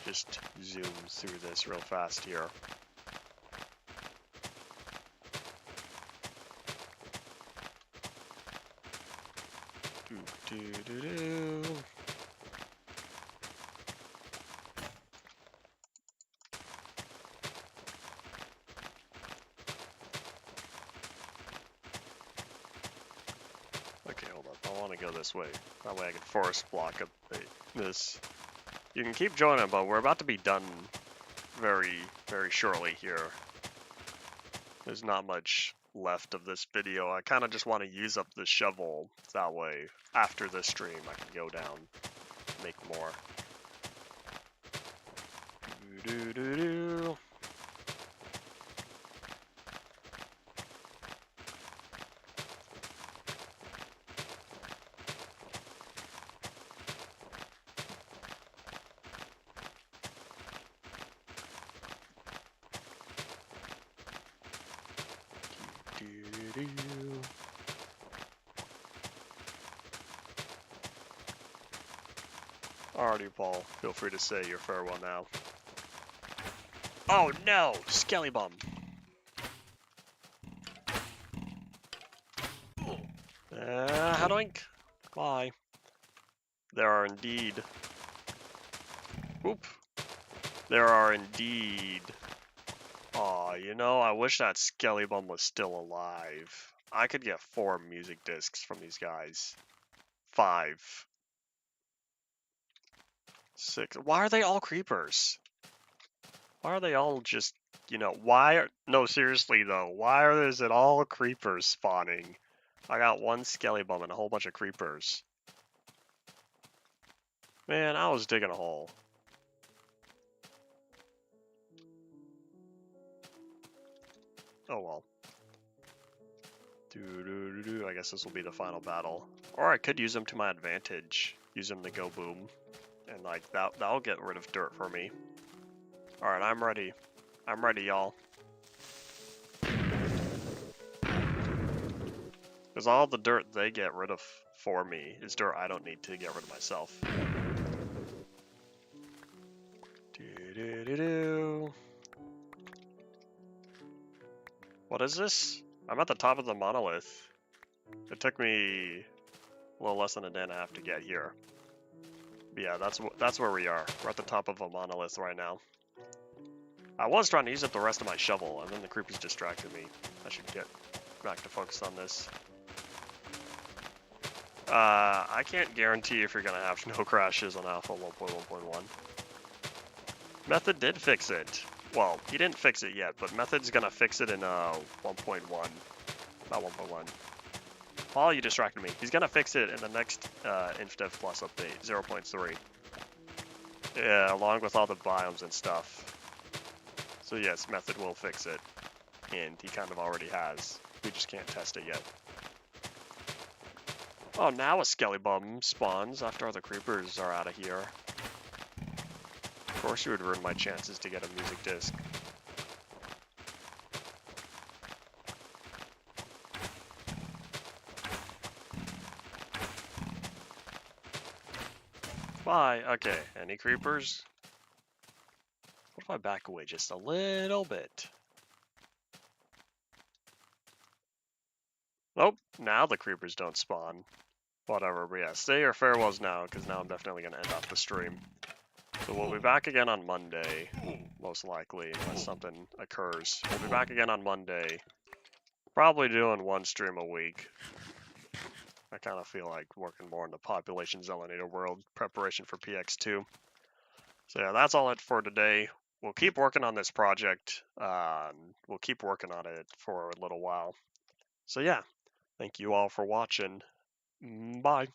just zoom through this real fast here. Do-do-do-do. Okay, hold up. I want to go this way. That way I can forest block up this. You can keep joining, but we're about to be done very, very shortly here. There's not much left of this video. I kind of just want to use up the shovel. That way, after this stream, I can go down, make more. Do-do-do-do. Do-do-do. Alrighty, Paul. Feel free to say your farewell now. Oh no! Skelly bum. Hadoink. Bye. There are indeed. Oop. There are indeed. Aw, you You know, I wish that Skelly Bum was still alive. I could get 4 music discs from these guys. 5. 6. Why are they all creepers? Why are they all just, you know, no, seriously though, why is it all creepers spawning? I got 1 Skelly Bum and a whole bunch of creepers. Man, I was digging a hole. Oh well. I guess this will be the final battle. Or I could use them to my advantage. Use them to go boom. And like that'll get rid of dirt for me. Alright, I'm ready. I'm ready, y'all. Because all the dirt they get rid of for me is dirt I don't need to get rid of myself. What is this? I'm at the top of the monolith. It took me a little less than a day and a half to get here. But yeah, that's where we are. We're at the top of a monolith right now. I was trying to use up the rest of my shovel, and then the creepers distracted me. I should get back to focus on this. I can't guarantee if you're gonna have no crashes on Alpha 1.1.1. Method did fix it. Well, he didn't fix it yet, but Method's gonna fix it in 1.1. Not 1.1. Paul, you distracted me. He's gonna fix it in the next Infdev Plus update, 0.3. Yeah, along with all the biomes and stuff. So yes, Method will fix it, and he kind of already has. We just can't test it yet. Oh, now a Skelly Bum spawns after all the creepers are out of here. Of course you would ruin my chances to get a music disc. Bye. Okay, any creepers? What if I back away just a little bit? Nope, now the creepers don't spawn. Whatever, but yeah, say your farewells now, because now I'm definitely going to end off the stream. So we'll be back again on Monday, most likely, unless something occurs. We'll be back again on Monday. Probably doing 1 stream a week. I kind of feel like working more in the population Zelinator world, preparation for PX2. So yeah, that's all it for today. We'll keep working on this project. We'll keep working on it for a little while. So yeah, thank you all for watching. Bye.